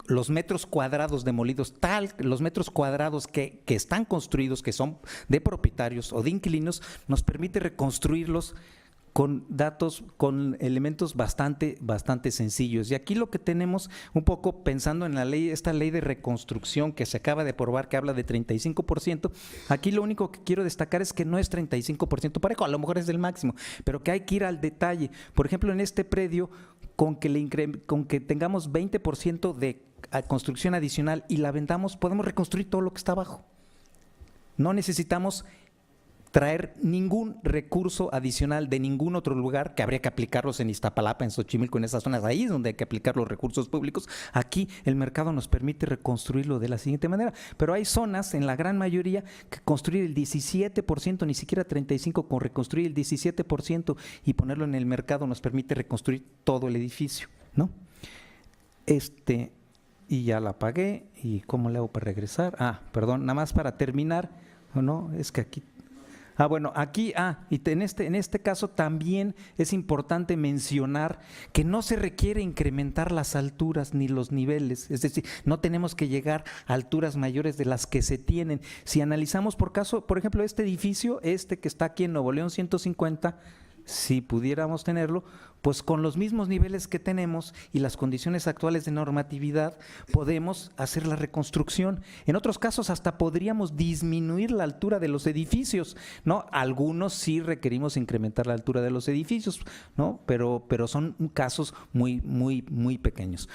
los metros cuadrados demolidos, los metros cuadrados que están construidos, que son de propietarios o de inquilinos, nos permite reconstruirlos con datos, con elementos bastante sencillos. Y aquí lo que tenemos, un poco pensando en esta ley de reconstrucción que se acaba de aprobar, que habla de 35%, aquí lo único que quiero destacar es que no es 35% parejo, a lo mejor es el máximo, pero que hay que ir al detalle. Por ejemplo, en este predio, con que tengamos 20% de construcción adicional y la vendamos, podemos reconstruir todo lo que está abajo. No necesitamos traer ningún recurso adicional de ningún otro lugar, que habría que aplicarlos en Iztapalapa, en Xochimilco, en esas zonas, ahí es donde hay que aplicar los recursos públicos. Aquí el mercado nos permite reconstruirlo de la siguiente manera, pero hay zonas, en la gran mayoría, que construir el 17%, ni siquiera 35%, con reconstruir el 17% y ponerlo en el mercado nos permite reconstruir todo el edificio, ¿no? Y ya la apagué, ¿y cómo le hago para regresar? Perdón, nada más para terminar, ¿no? Es que aquí… bueno, aquí, y en este caso también es importante mencionar que no se requiere incrementar las alturas ni los niveles, es decir, no tenemos que llegar a alturas mayores de las que se tienen. Si analizamos por ejemplo, este edificio, que está aquí en Nuevo León 150, si pudiéramos tenerlo, pues con los mismos niveles que tenemos y las condiciones actuales de normatividad podemos hacer la reconstrucción. En otros casos hasta podríamos disminuir la altura de los edificios, ¿no? Algunos sí requerimos incrementar la altura de los edificios, ¿no? Pero son casos muy, muy, muy pequeños.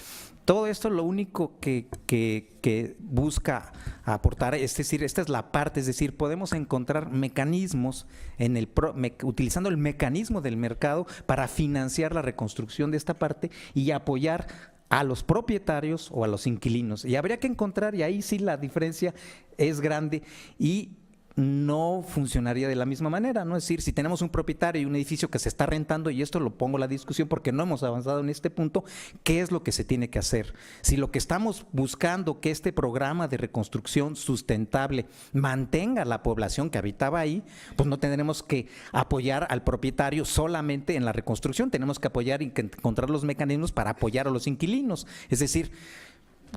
Todo esto lo único que busca aportar, es decir, esta es la parte, es decir, podemos encontrar mecanismos utilizando el mecanismo del mercado para financiar la reconstrucción de esta parte y apoyar a los propietarios o a los inquilinos. Y habría que encontrar, y ahí sí la diferencia es grande, y no funcionaría de la misma manera, ¿no? Es decir, si tenemos un propietario y un edificio que se está rentando, y esto lo pongo a la discusión porque no hemos avanzado en este punto, ¿qué es lo que se tiene que hacer? Si lo que estamos buscando que este programa de reconstrucción sustentable mantenga la población que habitaba ahí, pues no tendremos que apoyar al propietario solamente en la reconstrucción, tenemos que apoyar y encontrar los mecanismos para apoyar a los inquilinos, es decir,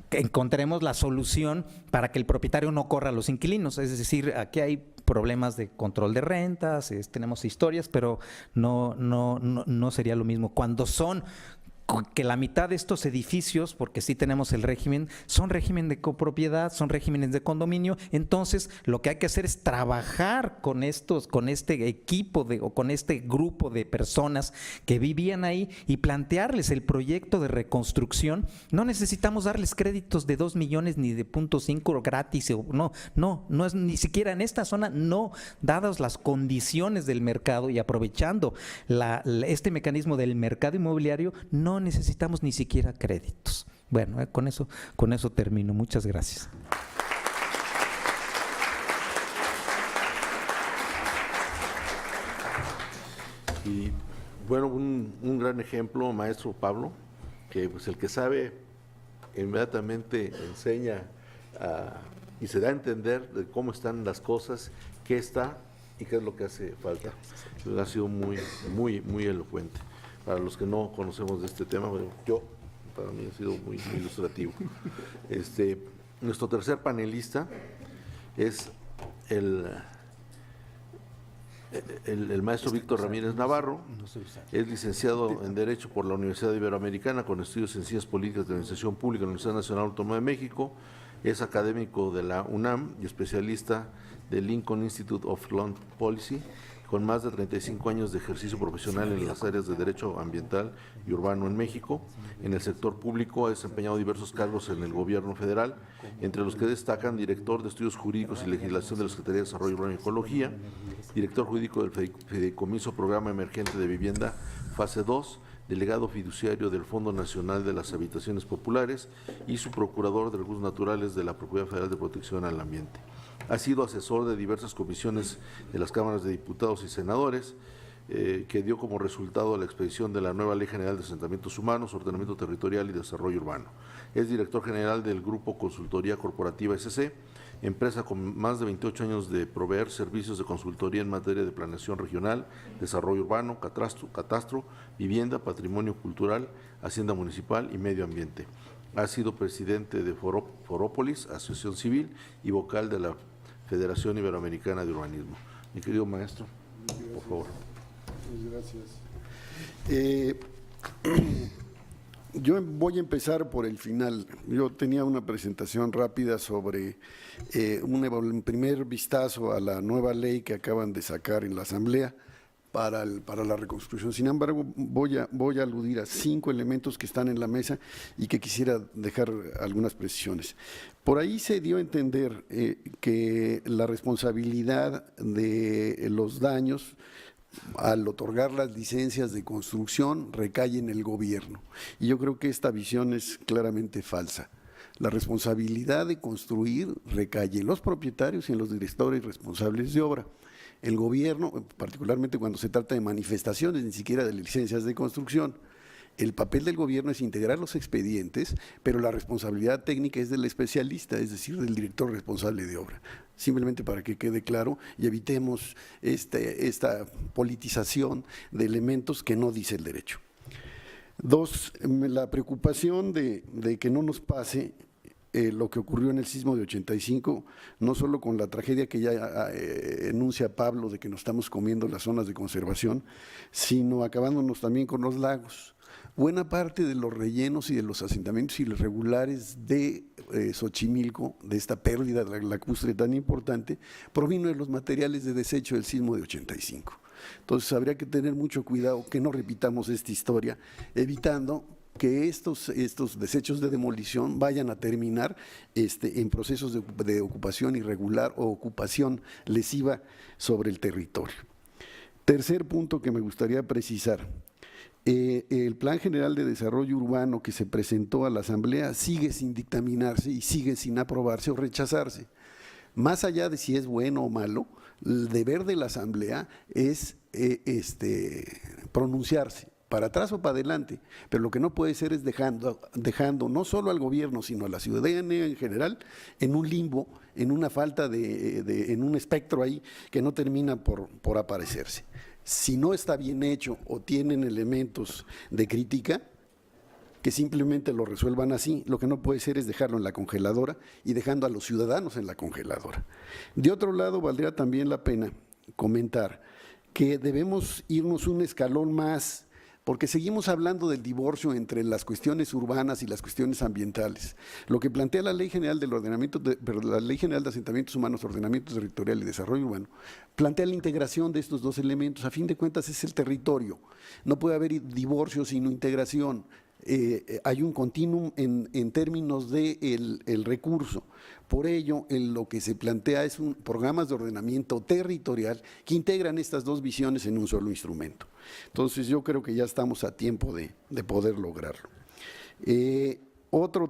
que encontremos la solución para que el propietario no corra a los inquilinos. Es decir, aquí hay problemas de control de rentas, tenemos historias, pero no sería lo mismo. Cuando son que la mitad de estos edificios, porque sí tenemos el régimen, son régimen de copropiedad, son regímenes de condominio, entonces lo que hay que hacer es trabajar con este equipo o con este grupo de personas que vivían ahí y plantearles el proyecto de reconstrucción. No necesitamos darles créditos de 2 millones ni de 0.5 gratis, no es ni siquiera en esta zona, no, dadas las condiciones del mercado y aprovechando este mecanismo del mercado inmobiliario, no necesitamos ni siquiera créditos. Bueno, con eso termino. Muchas gracias.
Y bueno, un gran ejemplo, maestro Pablo, que pues el que sabe inmediatamente enseña y se da a entender de cómo están las cosas, qué está y qué es lo que hace falta. Ha sido muy, muy, muy elocuente. Para los que no conocemos de este tema, bueno, para mí ha sido muy, muy ilustrativo. Nuestro tercer panelista es el maestro Víctor Ramírez Navarro. Es licenciado en Derecho por la Universidad Iberoamericana con estudios en Ciencias Políticas de Administración Pública en la Universidad Nacional Autónoma de México. Es académico de la UNAM y especialista del Lincoln Institute of Law Policy, con más de 35 años de ejercicio profesional en las áreas de Derecho Ambiental y Urbano en México. En el sector público ha desempeñado diversos cargos en el Gobierno federal, entre los que destacan director de Estudios Jurídicos y Legislación de la Secretaría de Desarrollo Urbano y Ecología, director jurídico del Fideicomiso Programa Emergente de Vivienda Fase 2, delegado fiduciario del Fondo Nacional de las Habitaciones Populares y subprocurador de Recursos Naturales de la Procuraduría Federal de Protección al Ambiente. Ha sido asesor de diversas comisiones de las cámaras de diputados y senadores, que dio como resultado la expedición de la nueva Ley General de Asentamientos Humanos, Ordenamiento Territorial y Desarrollo Urbano. Es director general del Grupo Consultoría Corporativa SC, empresa con más de 28 años de proveer servicios de consultoría en materia de planeación regional, desarrollo urbano, catastro, vivienda, patrimonio cultural, hacienda municipal y medio ambiente. Ha sido presidente de Forópolis, Asociación Civil, y vocal de la Federación Iberoamericana de Urbanismo. Mi querido maestro, por favor.
Gracias. Yo voy a empezar por el final. Yo tenía una presentación rápida sobre un primer vistazo a la nueva ley que acaban de sacar en la Asamblea para la reconstrucción. Sin embargo, voy a aludir a 5 elementos que están en la mesa y que quisiera dejar algunas precisiones. Por ahí se dio a entender que la responsabilidad de los daños al otorgar las licencias de construcción recae en el gobierno. Y yo creo que esta visión es claramente falsa. La responsabilidad de construir recae en los propietarios y en los directores responsables de obra. El gobierno, particularmente cuando se trata de manifestaciones, ni siquiera de licencias de construcción, el papel del gobierno es integrar los expedientes, pero la responsabilidad técnica es del especialista, es decir, del director responsable de obra. Simplemente para que quede claro y evitemos esta politización de elementos que no dice el derecho. 2, la preocupación de que no nos pase lo que ocurrió en el sismo de 85, no solo con la tragedia que ya enuncia Pablo de que nos estamos comiendo las zonas de conservación, sino acabándonos también con los lagos. Buena parte de los rellenos y de los asentamientos irregulares de Xochimilco, de esta pérdida lacustre tan importante, provino de los materiales de desecho del sismo de 85. Entonces habría que tener mucho cuidado que no repitamos esta historia, evitando que estos desechos de demolición vayan a terminar en procesos de ocupación irregular o ocupación lesiva sobre el territorio. Tercer punto que me gustaría precisar. El Plan General de Desarrollo Urbano que se presentó a la Asamblea sigue sin dictaminarse y sigue sin aprobarse o rechazarse. Más allá de si es bueno o malo, el deber de la Asamblea es pronunciarse, para atrás o para adelante, pero lo que no puede ser es dejando no solo al gobierno, sino a la ciudadanía en general en un limbo, en una falta en un espectro ahí que no termina por aparecerse. Si no está bien hecho o tienen elementos de crítica, que simplemente lo resuelvan así. Lo que no puede ser es dejarlo en la congeladora y dejando a los ciudadanos en la congeladora. De otro lado, valdría también la pena comentar que debemos irnos un escalón más, porque seguimos hablando del divorcio entre las cuestiones urbanas y las cuestiones ambientales. Lo que plantea la Ley General la Ley General de Asentamientos Humanos, Ordenamiento Territorial y Desarrollo Urbano, plantea la integración de estos dos elementos. A fin de cuentas es el territorio. No puede haber divorcio sino integración. Hay un continuum en términos del recurso. Por ello, lo que se plantea es programas de ordenamiento territorial que integran estas dos visiones en un solo instrumento. Entonces, yo creo que ya estamos a tiempo de poder lograrlo. Otro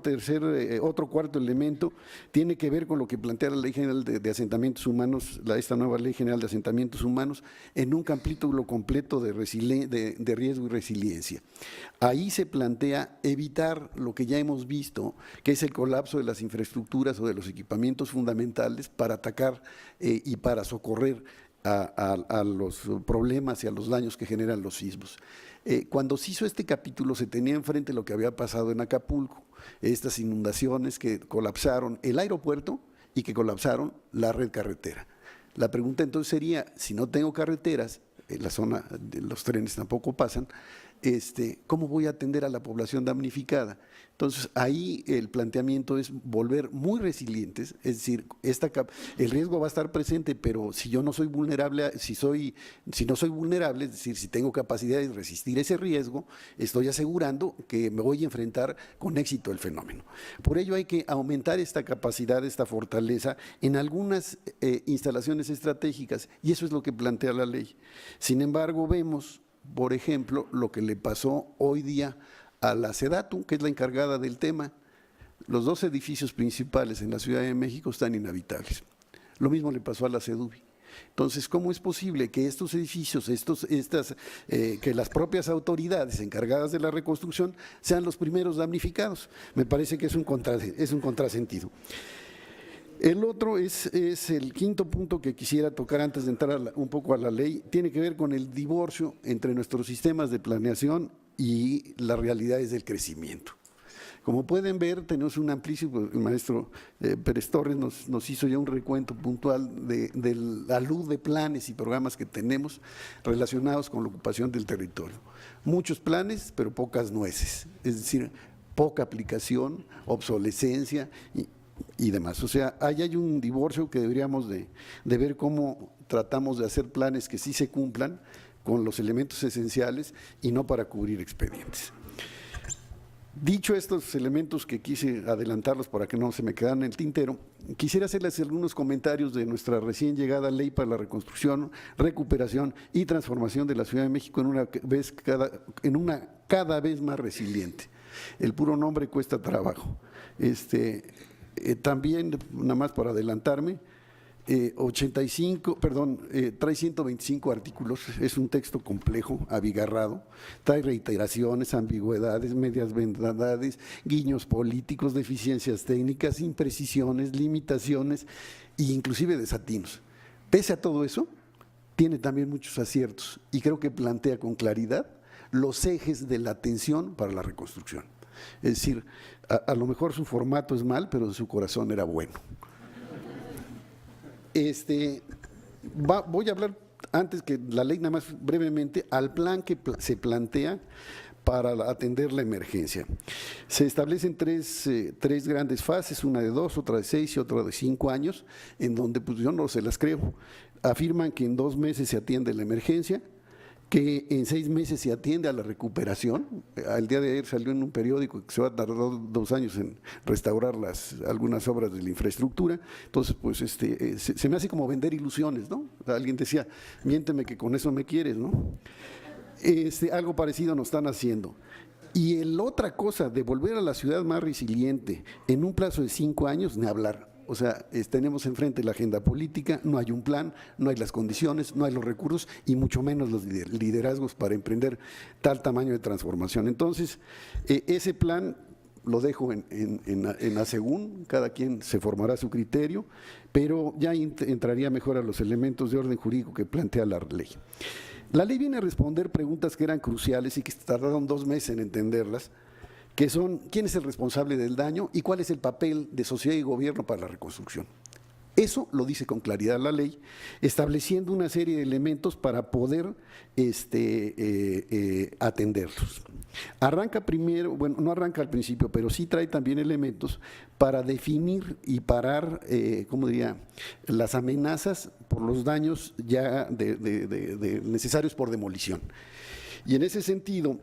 cuarto elemento tiene que ver con lo que plantea la Ley General de Asentamientos Humanos, esta nueva Ley General de Asentamientos Humanos, en un capítulo completo de riesgo y resiliencia. Ahí se plantea evitar lo que ya hemos visto, que es el colapso de las infraestructuras o de los equipamientos fundamentales para atacar y para socorrer a los problemas y a los daños que generan los sismos. Cuando se hizo este capítulo se tenía enfrente lo que había pasado en Acapulco, estas inundaciones que colapsaron el aeropuerto y que colapsaron la red carretera. La pregunta entonces sería, si no tengo carreteras, en la zona de los trenes tampoco pasan, ¿cómo voy a atender a la población damnificada? Entonces, ahí el planteamiento es volver muy resilientes, es decir, el riesgo va a estar presente, pero si yo no soy vulnerable, si no soy vulnerable, es decir, si tengo capacidad de resistir ese riesgo, estoy asegurando que me voy a enfrentar con éxito el fenómeno. Por ello hay que aumentar esta capacidad, esta fortaleza en algunas instalaciones estratégicas, y eso es lo que plantea la ley. Sin embargo, vemos, por ejemplo, lo que le pasó hoy día a la SEDATU, que es la encargada del tema. Los 2 edificios principales en la Ciudad de México están inhabitables. Lo mismo le pasó a la SEDUBI. Entonces, ¿cómo es posible que estos edificios, que las propias autoridades encargadas de la reconstrucción sean los primeros damnificados? Me parece que es un contrasentido. El otro es el quinto punto que quisiera tocar antes de entrar un poco a la ley, tiene que ver con el divorcio entre nuestros sistemas de planeación y las realidades del crecimiento. Como pueden ver, tenemos un amplísimo, el maestro Pérez Torres nos hizo ya un recuento puntual de la luz de planes y programas que tenemos relacionados con la ocupación del territorio. Muchos planes, pero pocas nueces, es decir, poca aplicación, obsolescencia y demás. O sea, ahí hay un divorcio que deberíamos de ver cómo tratamos de hacer planes que sí se cumplan con los elementos esenciales y no para cubrir expedientes. Dicho estos elementos que quise adelantarlos para que no se me quedaran en el tintero, quisiera hacerles algunos comentarios de nuestra recién llegada Ley para la Reconstrucción, Recuperación y Transformación de la Ciudad de México en una cada vez más resiliente. El puro nombre cuesta trabajo. También, nada más para adelantarme, trae 125 artículos, es un texto complejo, abigarrado, trae reiteraciones, ambigüedades, medias verdades, guiños políticos, deficiencias técnicas, imprecisiones, limitaciones e inclusive desatinos. Pese a todo eso, tiene también muchos aciertos y creo que plantea con claridad los ejes de la atención para la reconstrucción. Es decir, a lo mejor su formato es mal, pero su corazón era bueno. Voy a hablar, antes que la ley, nada más brevemente, al plan que se plantea para atender la emergencia. Se establecen tres grandes fases, una de 2, otra de 6 y otra de 5 años, en donde pues yo no se las creo. Afirman que en 2 meses se atiende la emergencia, que en 6 meses se atiende a la recuperación. Al día de ayer salió en un periódico que se va a tardar 2 años en restaurar algunas obras de la infraestructura. Entonces, pues se me hace como vender ilusiones, ¿no? Alguien decía, miénteme que con eso me quieres, ¿no? Algo parecido nos están haciendo. Y otra cosa, de volver a la ciudad más resiliente en un plazo de 5 años, ni hablar. O sea, tenemos enfrente la agenda política, no hay un plan, no hay las condiciones, no hay los recursos y mucho menos los liderazgos para emprender tal tamaño de transformación. Entonces, ese plan lo dejo en asegún, cada quien se formará su criterio, pero ya entraría mejor a los elementos de orden jurídico que plantea la ley. La ley viene a responder preguntas que eran cruciales y que tardaron 2 meses en entenderlas, que son quién es el responsable del daño y cuál es el papel de sociedad y gobierno para la reconstrucción. Eso lo dice con claridad la ley, estableciendo una serie de elementos para poder atenderlos. Arranca primero, bueno, no arranca al principio, pero sí trae también elementos para definir y parar, ¿cómo diría?, las amenazas por los daños ya necesarios por demolición. Y en ese sentido,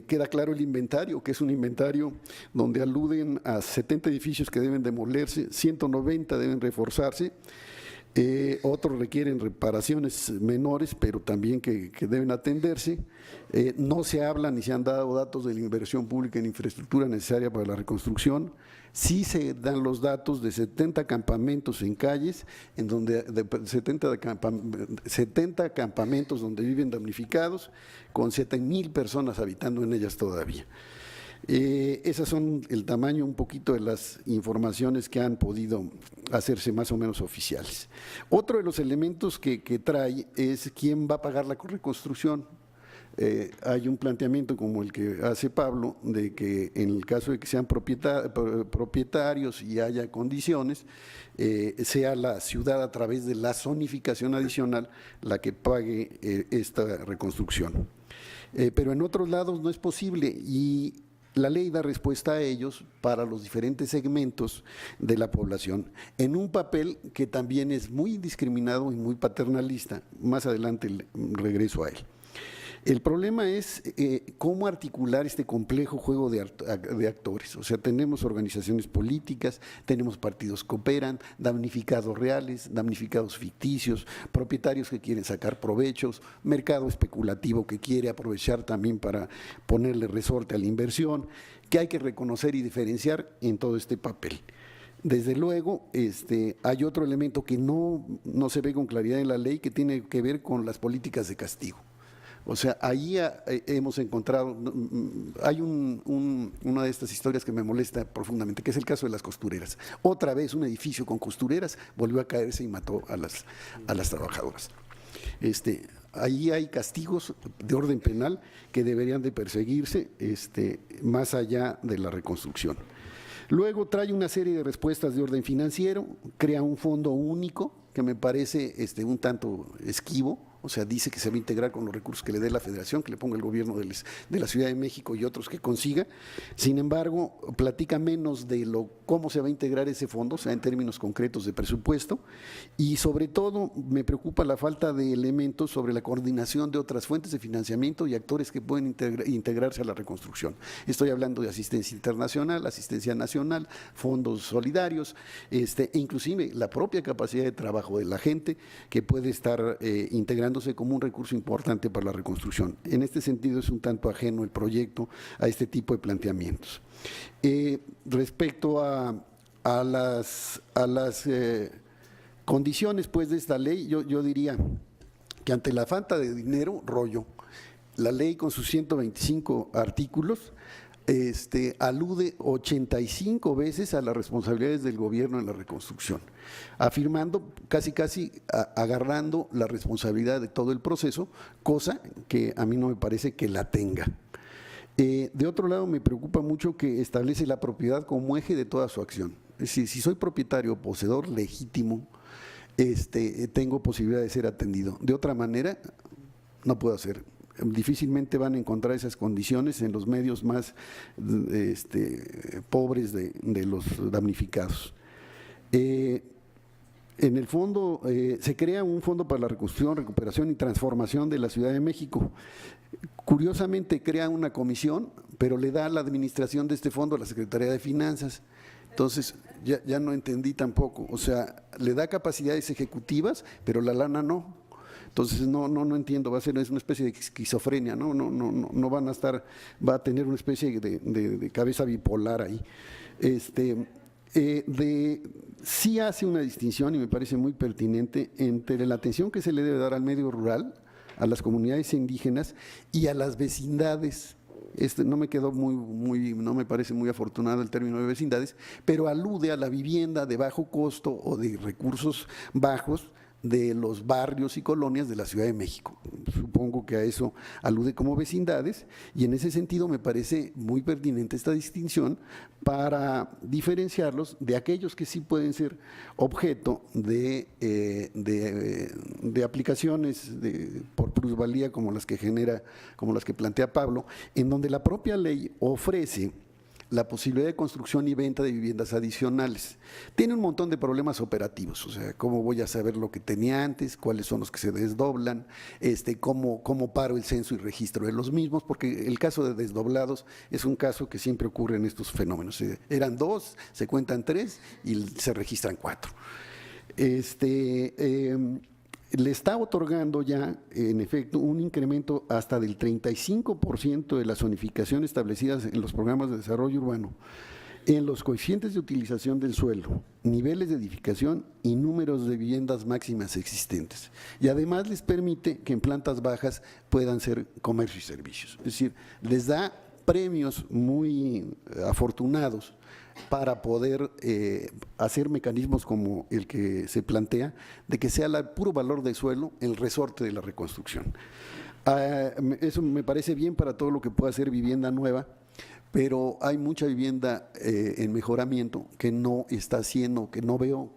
queda claro el inventario, que es un inventario donde aluden a 70 edificios que deben demolerse, 190 deben reforzarse, otros requieren reparaciones menores, pero también que deben atenderse. No se habla ni se han dado datos de la inversión pública en infraestructura necesaria para la reconstrucción. Sí se dan los datos de 70 campamentos en calles, en donde 70 campamentos donde viven damnificados, con 7,000 personas habitando en ellas todavía. Esas son el tamaño un poquito de las informaciones que han podido hacerse más o menos oficiales. Otro de los elementos que trae es quién va a pagar la reconstrucción. Hay un planteamiento como el que hace Pablo, de que en el caso de que sean propietarios y haya condiciones, sea la ciudad a través de la zonificación adicional la que pague esta reconstrucción. Pero en otros lados no es posible y la ley da respuesta a ellos para los diferentes segmentos de la población, en un papel que también es muy discriminado y muy paternalista. Más adelante regreso a él. El problema es cómo articular este complejo juego de actores. O sea, tenemos organizaciones políticas, tenemos partidos que operan, damnificados reales, damnificados ficticios, propietarios que quieren sacar provechos, mercado especulativo que quiere aprovechar también para ponerle resorte a la inversión, que hay que reconocer y diferenciar en todo este papel. Desde luego, hay otro elemento que no se ve con claridad en la ley, que tiene que ver con las políticas de castigo. O sea, ahí hemos encontrado, hay una de estas historias que me molesta profundamente, que es el caso de las costureras. Otra vez un edificio con costureras volvió a caerse y mató a las trabajadoras. Ahí hay castigos de orden penal que deberían de perseguirse más allá de la reconstrucción. Luego trae una serie de respuestas de orden financiero, crea un fondo único que me parece un tanto esquivo. o sea, dice que se va a integrar con los recursos que le dé la Federación, que le ponga el gobierno de la Ciudad de México y otros que consiga. Sin embargo, platica menos de cómo se va a integrar ese fondo, o sea, en términos concretos de presupuesto, y sobre todo me preocupa la falta de elementos sobre la coordinación de otras fuentes de financiamiento y actores que pueden integrarse a la reconstrucción. Estoy hablando de asistencia internacional, asistencia nacional, fondos solidarios, e inclusive la propia capacidad de trabajo de la gente que puede estar integrándose como un recurso importante para la reconstrucción. En este sentido es un tanto ajeno el proyecto a este tipo de planteamientos. Respecto a las condiciones pues de esta ley, yo diría que ante la falta de dinero, la ley con sus 125 artículos alude 85 veces a las responsabilidades del gobierno en la reconstrucción, afirmando, casi agarrando la responsabilidad de todo el proceso, cosa que a mí no me parece que la tenga. De otro lado, me preocupa mucho que establece la propiedad como eje de toda su acción. Es decir, si soy propietario o poseedor legítimo, tengo posibilidad de ser atendido. De otra manera, no puedo hacer. Difícilmente van a encontrar esas condiciones en los medios más pobres de los damnificados. En el fondo, se crea un fondo para la reconstrucción, recuperación y transformación de la Ciudad de México. Curiosamente crea una comisión, pero le da la administración de este fondo a la Secretaría de Finanzas. Entonces, ya no entendí tampoco. O sea, le da capacidades ejecutivas, pero la lana no. Entonces no entiendo, es una especie de esquizofrenia, no van a estar, va a tener una especie de cabeza bipolar ahí. Sí hace una distinción, y me parece muy pertinente, entre la atención que se le debe dar al medio rural, a las comunidades indígenas y a las vecindades. No me quedó no me parece muy afortunado el término de vecindades, pero alude a la vivienda de bajo costo o de recursos bajos de los barrios y colonias de la Ciudad de México. Supongo que a eso alude como vecindades, y en ese sentido me parece muy pertinente esta distinción para diferenciarlos de aquellos que sí pueden ser objeto de aplicaciones por plusvalía como las que plantea Pablo, en donde la propia ley ofrece la posibilidad de construcción y venta de viviendas adicionales. Tiene un montón de problemas operativos, o sea, cómo voy a saber lo que tenía antes, cuáles son los que se desdoblan, cómo paro el censo y registro de los mismos, porque el caso de desdoblados es un caso que siempre ocurre en estos fenómenos. Eran 2, se cuentan 3 y se registran 4. Le está otorgando ya, en efecto, un incremento hasta del 35% de la zonificación establecidas en los programas de desarrollo urbano, en los coeficientes de utilización del suelo, niveles de edificación y números de viviendas máximas existentes. Y además les permite que en plantas bajas puedan ser comercio y servicios. Es decir, les da premios muy afortunados para poder hacer mecanismos como el que se plantea, de que sea el puro valor de suelo el resorte de la reconstrucción. Eso me parece bien para todo lo que pueda ser vivienda nueva, pero hay mucha vivienda en mejoramiento que no está haciendo, que no veo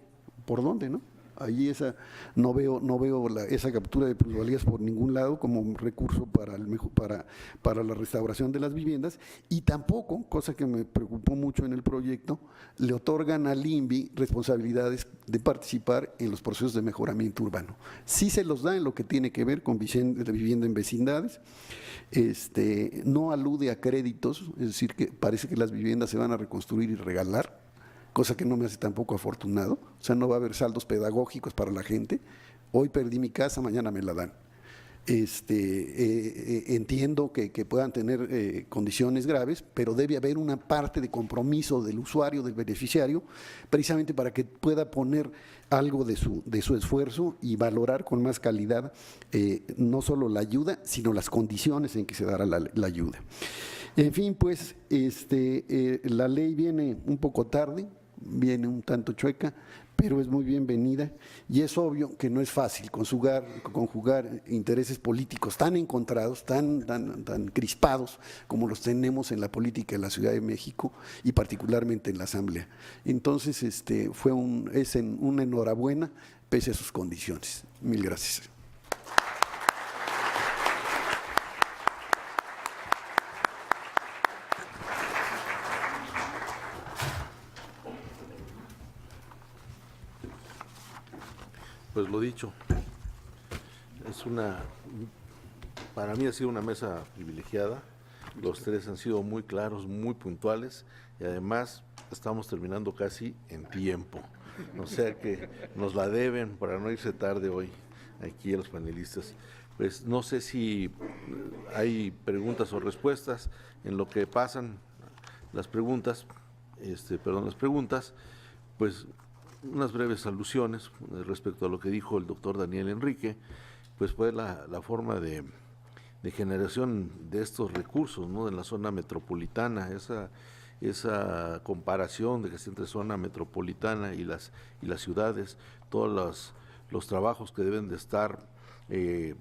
por dónde, ¿no? Allí no veo esa captura de plusvalías por ningún lado como recurso para la restauración de las viviendas, y tampoco, cosa que me preocupó mucho en el proyecto, le otorgan al INVI responsabilidades de participar en los procesos de mejoramiento urbano. Sí se los da en lo que tiene que ver con vivienda en vecindades, no alude a créditos, es decir, que parece que las viviendas se van a reconstruir y regalar, cosa que no me hace tampoco afortunado. O sea, no va a haber saldos pedagógicos para la gente. Hoy perdí mi casa, mañana me la dan. Entiendo que puedan tener condiciones graves, pero debe haber una parte de compromiso del usuario, del beneficiario, precisamente para que pueda poner algo de su esfuerzo y valorar con más calidad no solo la ayuda, sino las condiciones en que se dará la ayuda. En fin, pues la ley viene un poco tarde, viene un tanto chueca, pero es muy bienvenida, y es obvio que no es fácil conjugar intereses políticos tan encontrados, tan crispados como los tenemos en la política de la Ciudad de México y particularmente en la Asamblea. Entonces, es una enhorabuena pese a sus condiciones. Mil gracias.
Pues lo dicho, para mí ha sido una mesa privilegiada. Los tres han sido muy claros, muy puntuales y además estamos terminando casi en tiempo. O sea que nos la deben para no irse tarde hoy aquí a los panelistas. Pues no sé si hay preguntas o respuestas en lo que pasan las preguntas, pues unas breves alusiones respecto a lo que dijo el doctor Daniel Enrique, pues fue la forma de generación de estos recursos, ¿no? En la zona metropolitana, esa comparación de que está entre zona metropolitana y las ciudades, todos los trabajos que deben de estar, que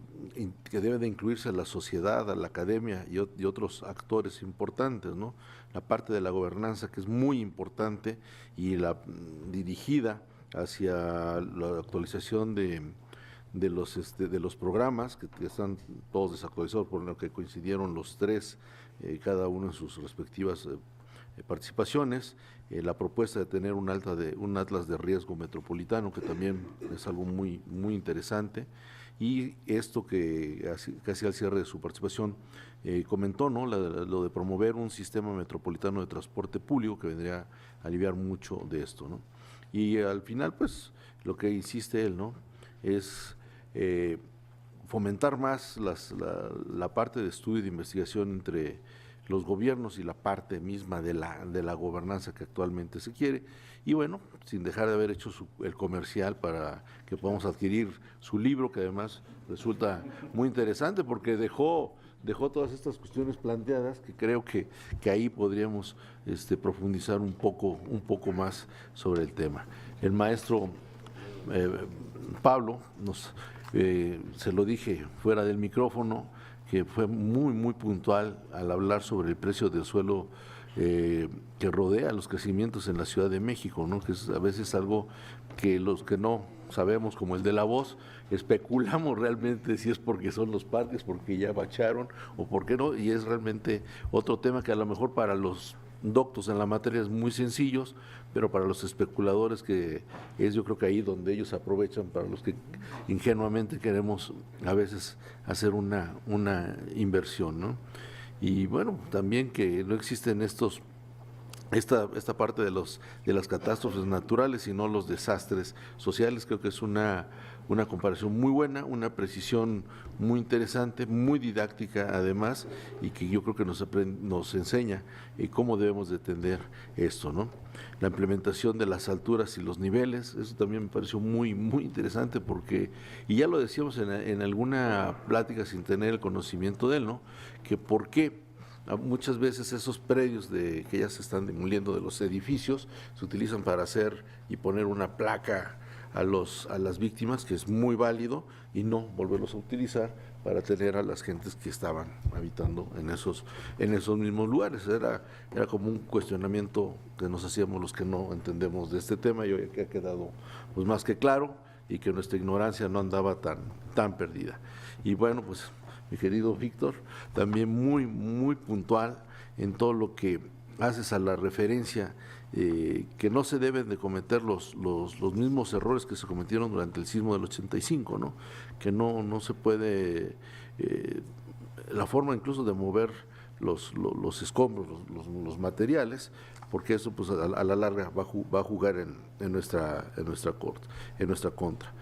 deben de incluirse a la sociedad, a la academia y otros actores importantes, ¿no? La parte de la gobernanza que es muy importante y dirigida hacia la actualización de los programas que están todos desactualizados, por lo que coincidieron los tres, cada uno en sus respectivas participaciones, la propuesta de tener un atlas de riesgo metropolitano, que también es algo muy, muy interesante, y esto que casi al cierre de su participación comentó, ¿no? Lo de promover un sistema metropolitano de transporte público que vendría a aliviar mucho de esto, ¿no? Y al final, pues, lo que insiste él, ¿no? Es fomentar más la parte de estudio y de investigación entre los gobiernos y la parte misma de la gobernanza que actualmente se quiere, y bueno, sin dejar de haber hecho el comercial para que podamos adquirir su libro, que además resulta muy interesante porque dejó todas estas cuestiones planteadas que creo que ahí podríamos profundizar un poco más sobre el tema. El maestro Pablo se lo dije fuera del micrófono, que fue muy, muy puntual al hablar sobre el precio del suelo que rodea los crecimientos en la Ciudad de México, ¿no? Que es a veces algo que los que no sabemos, como el de La Voz, especulamos realmente si es porque son los parques, porque ya bacharon o por qué no, y es realmente otro tema que a lo mejor para los doctos en la materia es muy sencillos, pero para los especuladores que es, yo creo que ahí donde ellos aprovechan, para los que ingenuamente queremos a veces hacer una inversión, ¿no? Y bueno, también que no existen esta parte de las catástrofes naturales, sino los desastres sociales. Creo que es una comparación muy buena, una precisión muy interesante, muy didáctica además, y que yo creo que nos enseña cómo debemos de atender esto, ¿no? La implementación de las alturas y los niveles, eso también me pareció muy, muy interesante porque, y ya lo decíamos en alguna plática sin tener el conocimiento de él, ¿no? Que por qué muchas veces esos predios que ya se están demoliendo de los edificios se utilizan para hacer y poner una placa a las víctimas, que es muy válido, y no volverlos a utilizar para tener a las gentes que estaban habitando en esos mismos lugares. Era como un cuestionamiento que nos hacíamos los que no entendemos de este tema, y hoy que ha quedado pues más que claro, y que nuestra ignorancia no andaba tan perdida. Y bueno, pues mi querido Víctor, también muy, muy puntual en todo lo que haces a la referencia, que no se deben de cometer los mismos errores que se cometieron durante el sismo del 85, ¿no? Que no se puede, la forma incluso de mover los escombros, los materiales, porque eso pues a la larga va a jugar en nuestra contra.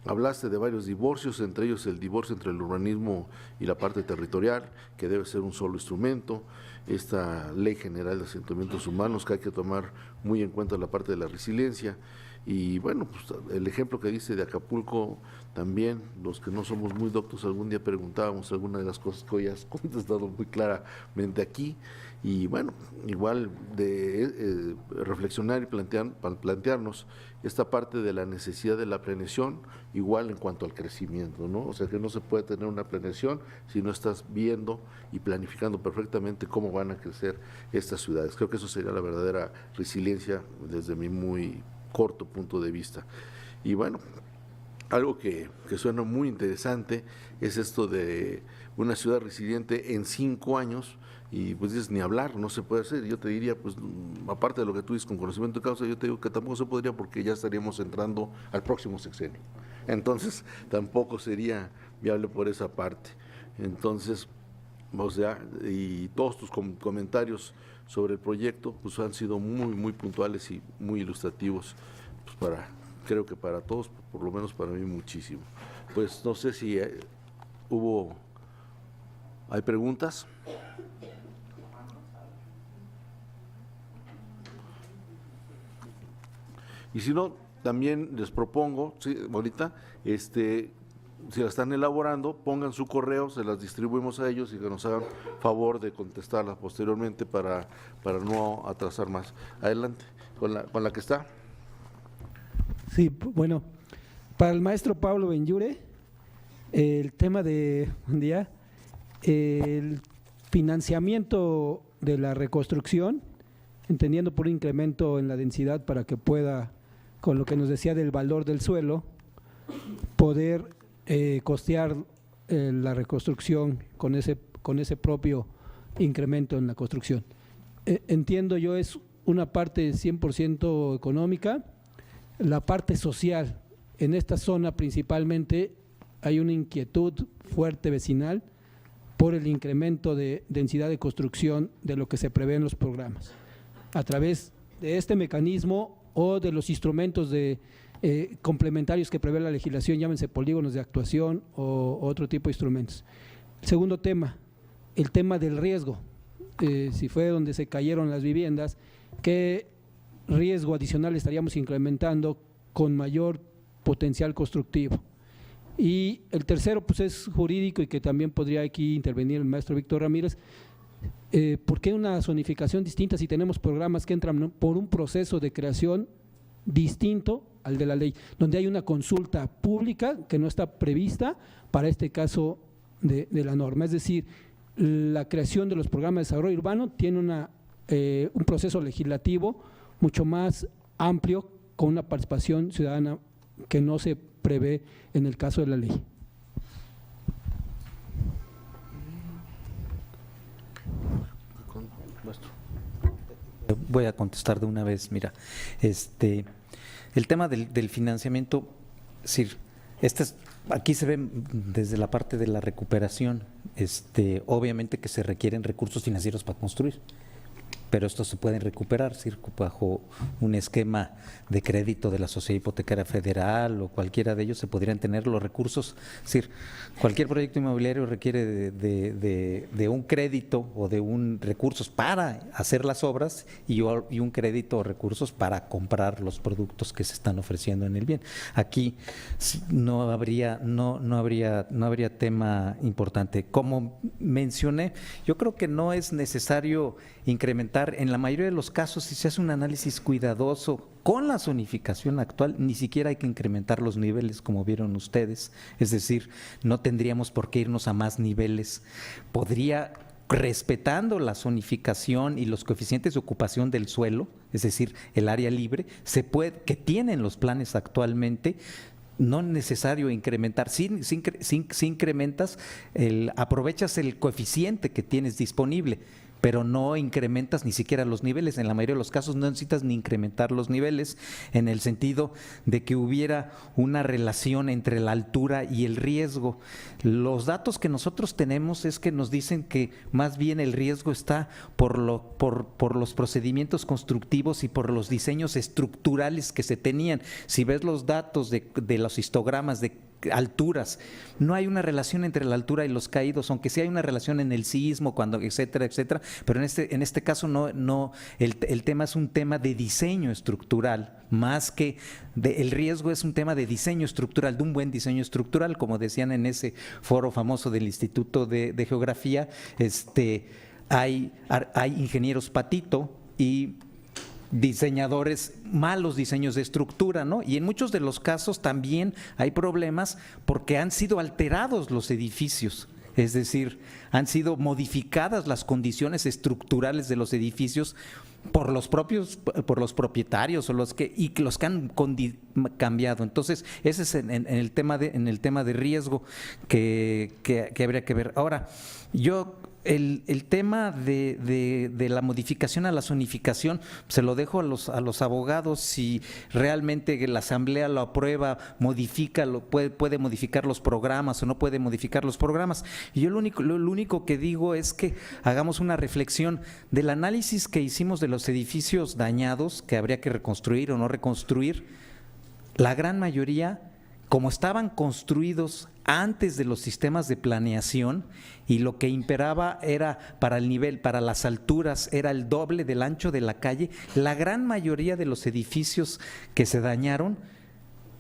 Hablaste de varios divorcios, entre ellos el divorcio entre el urbanismo y la parte territorial, que debe ser un solo instrumento. Esta Ley General de Asentamientos Humanos, que hay que tomar muy en cuenta la parte de la resiliencia. Y bueno, pues el ejemplo que dice de Acapulco también, los que no somos muy doctos, algún día preguntábamos alguna de las cosas que hoy has contestado muy claramente aquí. Y bueno, igual de reflexionar y plantearnos esta parte de la necesidad de la planeación, igual en cuanto al crecimiento, ¿no? O sea, que no se puede tener una planeación si no estás viendo y planificando perfectamente cómo van a crecer estas ciudades. Creo que eso sería la verdadera resiliencia desde mi muy corto punto de vista. Y bueno, algo que suena muy interesante es esto de una ciudad resiliente en 5 años, y pues dices, ni hablar, no se puede hacer. Yo te diría, pues aparte de lo que tú dices con conocimiento de causa, yo te digo que tampoco se podría porque ya estaríamos entrando al próximo sexenio. Entonces, tampoco sería viable por esa parte. Entonces, o sea, y todos tus comentarios sobre el proyecto pues han sido muy puntuales y muy ilustrativos, pues creo que para todos, por lo menos para mí muchísimo. Pues no sé si ¿hay preguntas? Y si no, también les propongo, sí, ahorita, si la están elaborando, pongan su correo, se las distribuimos a ellos y que nos hagan favor de contestarlas posteriormente para no atrasar más. Adelante, con la que está.
Sí, bueno, para el maestro Pablo Benyure, el tema de un día, el financiamiento de la reconstrucción, entendiendo por un incremento en la densidad para que pueda, con lo que nos decía del valor del suelo, poder costear la reconstrucción con ese propio incremento en la construcción. Entiendo yo es una parte 100% económica. La parte social, en esta zona principalmente hay una inquietud fuerte vecinal por el incremento de densidad de construcción de lo que se prevé en los programas. A través de este mecanismo o de los instrumentos complementarios que prevé la legislación, llámense polígonos de actuación o otro tipo de instrumentos. El segundo tema, el tema del riesgo. Si fue donde se cayeron las viviendas, ¿qué riesgo adicional estaríamos incrementando con mayor potencial constructivo? Y el tercero pues es jurídico y que también podría aquí intervenir el maestro Víctor Ramírez. ¿Por qué una zonificación distinta si tenemos programas que entran por un proceso de creación distinto al de la ley, donde hay una consulta pública que no está prevista para este caso de la norma? Es decir, la creación de los programas de desarrollo urbano tiene un proceso legislativo mucho más amplio con una participación ciudadana que no se prevé en el caso de la ley.
Voy a contestar de una vez. Mira, el tema del financiamiento, es decir, aquí se ve desde la parte de la recuperación, obviamente que se requieren recursos financieros para construir, pero estos se pueden recuperar, ¿sí?, bajo un esquema de crédito de la Sociedad Hipotecaria Federal o cualquiera de ellos se podrían tener los recursos. Es decir, cualquier proyecto inmobiliario requiere de un crédito o de recursos para hacer las obras y un crédito o recursos para comprar los productos que se están ofreciendo en el bien. Aquí no habría tema importante. Como mencioné, yo creo que no es necesario incrementar. En la mayoría de los casos, si se hace un análisis cuidadoso con la zonificación actual, ni siquiera hay que incrementar los niveles, como vieron ustedes. Es decir, no tendríamos por qué irnos a más niveles. Podría, respetando la zonificación y los coeficientes de ocupación del suelo, es decir, el área libre, que tienen los planes actualmente, no es necesario incrementar. Si incrementas, aprovechas el coeficiente que tienes disponible, pero no incrementas ni siquiera los niveles. En la mayoría de los casos no necesitas ni incrementar los niveles, en el sentido de que hubiera una relación entre la altura y el riesgo. Los datos que nosotros tenemos es que nos dicen que más bien el riesgo está por los procedimientos constructivos y por los diseños estructurales que se tenían. Si ves los datos de los histogramas de alturas, no hay una relación entre la altura y los caídos, aunque sí hay una relación en el sismo, etcétera, etcétera, pero en este caso no, el tema es un tema de diseño estructural, más que el riesgo es un tema de diseño estructural, de un buen diseño estructural, como decían en ese foro famoso del Instituto de Geografía, hay ingenieros patito y malos diseños de estructura, ¿no? Y en muchos de los casos también hay problemas porque han sido alterados los edificios, es decir, han sido modificadas las condiciones estructurales de los edificios por los propietarios o los que han cambiado. Entonces, ese es en el tema de riesgo que habría que ver. Ahora, el tema de la modificación a la zonificación se lo dejo a los abogados. Si realmente la asamblea lo aprueba, puede modificar los programas o no puede modificar los programas. Y yo lo único que digo es que hagamos una reflexión del análisis que hicimos de los edificios dañados que habría que reconstruir o no reconstruir. La gran mayoría, como estaban construidos antes de los sistemas de planeación, y lo que imperaba era para las alturas, era el doble del ancho de la calle, la gran mayoría de los edificios que se dañaron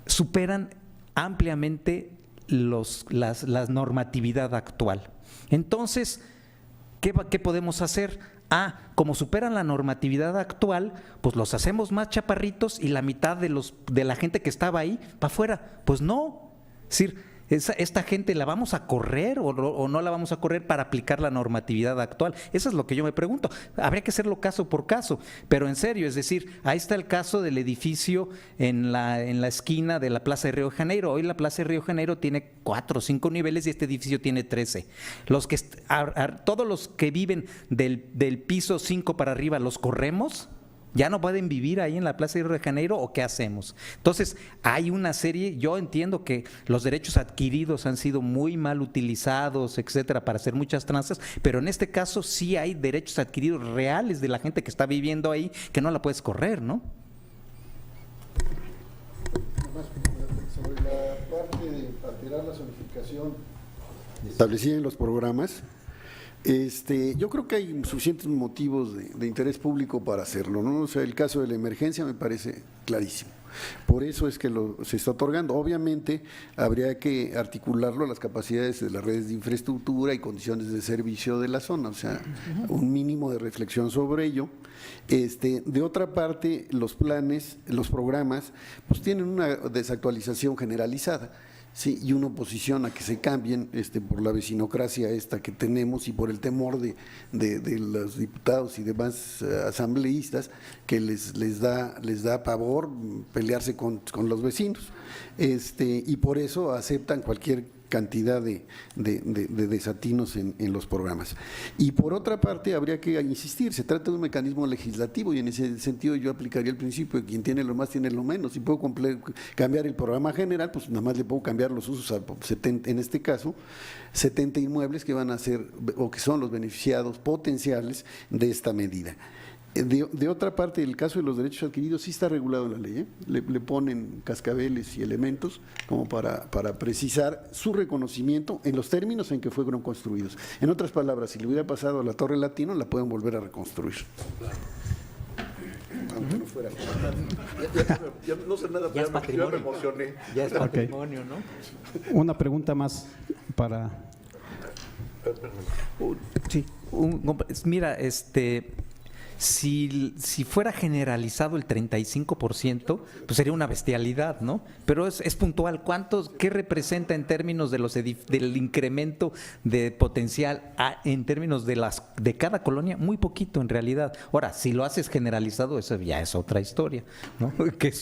superan ampliamente la normatividad actual. Entonces, ¿qué podemos hacer? Como superan la normatividad actual, pues los hacemos más chaparritos y la mitad de la gente que estaba ahí para afuera. Pues no. Es decir, ¿esta gente la vamos a correr o no la vamos a correr para aplicar la normatividad actual? Eso es lo que yo me pregunto. Habría que hacerlo caso por caso, pero en serio, es decir, ahí está el caso del edificio en la esquina de la Plaza de Río de Janeiro. Hoy la Plaza de Río de Janeiro tiene 4 o 5 niveles y este edificio tiene 13. Todos los que viven del piso 5 para arriba, ¿los corremos? ¿Ya no pueden vivir ahí en la Plaza de Río de Janeiro o qué hacemos? Entonces, hay una serie, yo entiendo que los derechos adquiridos han sido muy mal utilizados, etcétera, para hacer muchas tranzas, pero en este caso sí hay derechos adquiridos reales de la gente que está viviendo ahí que no la puedes correr, ¿no?
Sobre la parte de alterar la zonificación establecida en los programas, yo creo que hay suficientes motivos de interés público para hacerlo, ¿no? O sea, el caso de la emergencia me parece clarísimo. Por eso es que se está otorgando. Obviamente habría que articularlo a las capacidades de las redes de infraestructura y condiciones de servicio de la zona, o sea, un mínimo de reflexión sobre ello. De otra parte, los planes, los programas, pues tienen una desactualización generalizada. Sí, y una oposición a que se cambien por la vecinocracia que tenemos y por el temor de los diputados y demás asambleístas que les da pavor pelearse con los vecinos, y por eso aceptan cualquier cantidad de desatinos en los programas. Y por otra parte, habría que insistir, se trata de un mecanismo legislativo y en ese sentido yo aplicaría el principio de quien tiene lo más tiene lo menos. Si puedo cambiar el programa general, pues nada más le puedo cambiar los usos a 70, en este caso, 70 inmuebles que van a ser o que son los beneficiados potenciales de esta medida. De otra parte, el caso de los derechos adquiridos sí está regulado en la ley, le ponen cascabeles y elementos como para precisar su reconocimiento en los términos en que fueron construidos. En otras palabras, si le hubiera pasado a la Torre Latino, la pueden volver a reconstruir. Aunque no fuera.
Ya no sé nada,
ya es
pero yo me emocioné.
Ya es patrimonio, ¿no?
Una pregunta más para…
Sí. Mira, si fuera generalizado el 35%, pues sería una bestialidad, ¿no? Pero es puntual. ¿Qué representa en términos del incremento de potencial en términos de cada colonia? Muy poquito en realidad. Ahora, si lo haces generalizado, eso ya es otra historia, ¿no? Que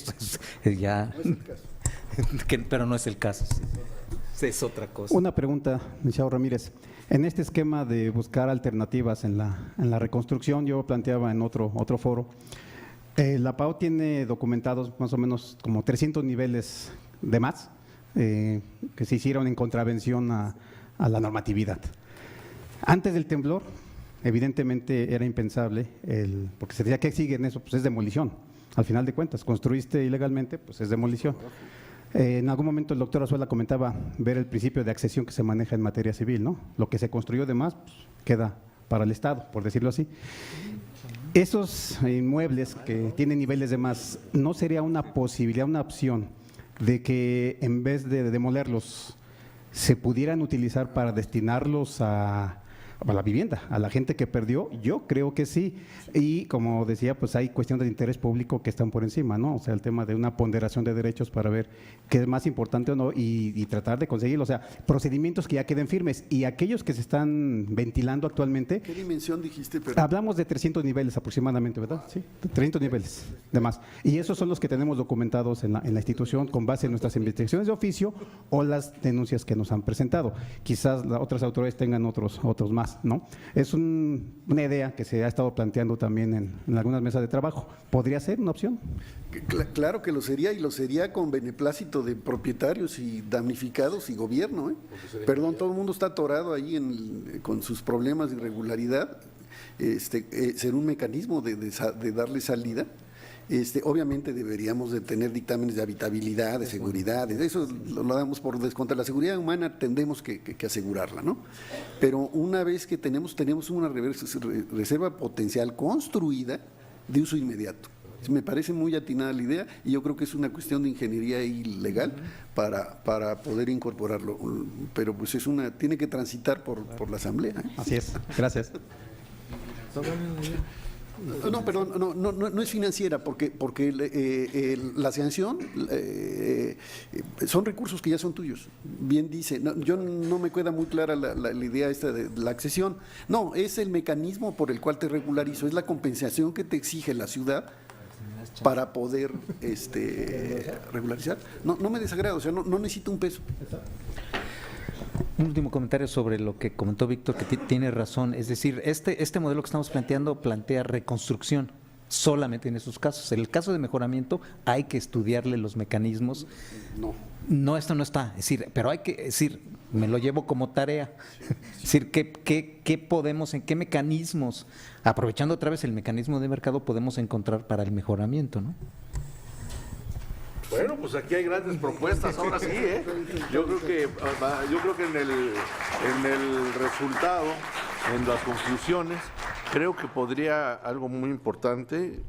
ya, no es el caso. Pero no es el caso. Es otra cosa.
Una pregunta, licenciado Ramírez. En este esquema de buscar alternativas en la reconstrucción, yo planteaba en otro foro, la PAO tiene documentados más o menos como 300 niveles de más que se hicieron en contravención a la normatividad. Antes del temblor, evidentemente era impensable, porque se decía que sigue en eso, pues es demolición. Al final de cuentas, construiste ilegalmente, pues es demolición. En algún momento el doctor Azuela comentaba ver el principio de accesión que se maneja en materia civil, ¿no? Lo que se construyó de más pues, queda para el Estado, por decirlo así. Esos inmuebles que tienen niveles de más, ¿no sería una posibilidad, una opción de que en vez de demolerlos se pudieran utilizar para destinarlos a
a la vivienda, a la gente que perdió, yo creo que sí. Y como decía, pues hay cuestiones de interés público que están por encima, ¿no? O sea, el tema de una ponderación de derechos para ver qué es más importante o no y tratar de conseguirlo. O sea, procedimientos que ya queden firmes y aquellos que se están ventilando actualmente.
¿Qué dimensión dijiste? Perdón?
Hablamos de 300 niveles aproximadamente, ¿verdad? Sí, 300 niveles de más. Y esos son los que tenemos documentados en la institución con base en nuestras investigaciones de oficio o las denuncias que nos han presentado. Quizás las otras autoridades tengan otros más, ¿no? Es una idea que se ha estado planteando también en algunas mesas de trabajo. ¿Podría ser una opción?
Claro que lo sería, y lo sería con beneplácito de propietarios y damnificados y gobierno, ¿eh? Perdón, todo el mundo está atorado ahí con sus problemas de irregularidad. Ser un mecanismo de darle salida. Obviamente deberíamos de tener dictámenes de habitabilidad, de seguridad, eso lo damos por descontar. La seguridad humana tendemos que asegurarla, ¿no? Pero una vez que tenemos una reserva potencial construida de uso inmediato. Me parece muy atinada la idea y yo creo que es una cuestión de ingeniería ilegal para poder incorporarlo, pero pues tiene que transitar por la Asamblea, ¿eh?
Así es, gracias.
No, perdón, no es financiera, porque la sanción son recursos que ya son tuyos. Bien dice, yo no me queda muy clara la idea esta de la accesión. No, es el mecanismo por el cual te regularizo, es la compensación que te exige la ciudad para poder regularizar. No me desagrada, o sea, no necesito un peso.
Un último comentario sobre lo que comentó Víctor, que tiene razón. Es decir, este modelo que estamos planteando plantea reconstrucción solamente en esos casos. En el caso de mejoramiento hay que estudiarle los mecanismos. No, esto no está. Es decir, pero hay que decir, me lo llevo como tarea. Es decir, ¿qué podemos, en qué mecanismos, aprovechando otra vez el mecanismo de mercado, podemos encontrar para el mejoramiento, ¿no?
Bueno, pues aquí hay grandes propuestas, ahora sí, ¿eh? Yo creo que en el resultado, en las conclusiones, creo que podría algo muy importante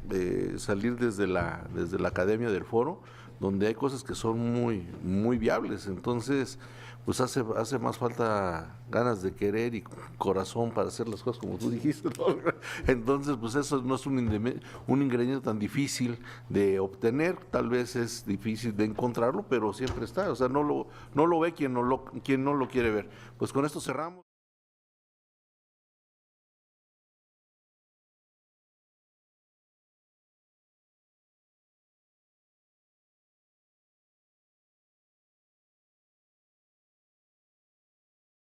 salir desde la Academia del Foro, donde hay cosas que son muy, muy viables. Entonces, pues hace más falta ganas de querer y corazón para hacer las cosas como tú dijiste, ¿no? Entonces, pues eso no es un ingrediente tan difícil de obtener, tal vez es difícil de encontrarlo, pero siempre está, o sea, no lo ve quien no lo quiere ver. Pues con esto cerramos.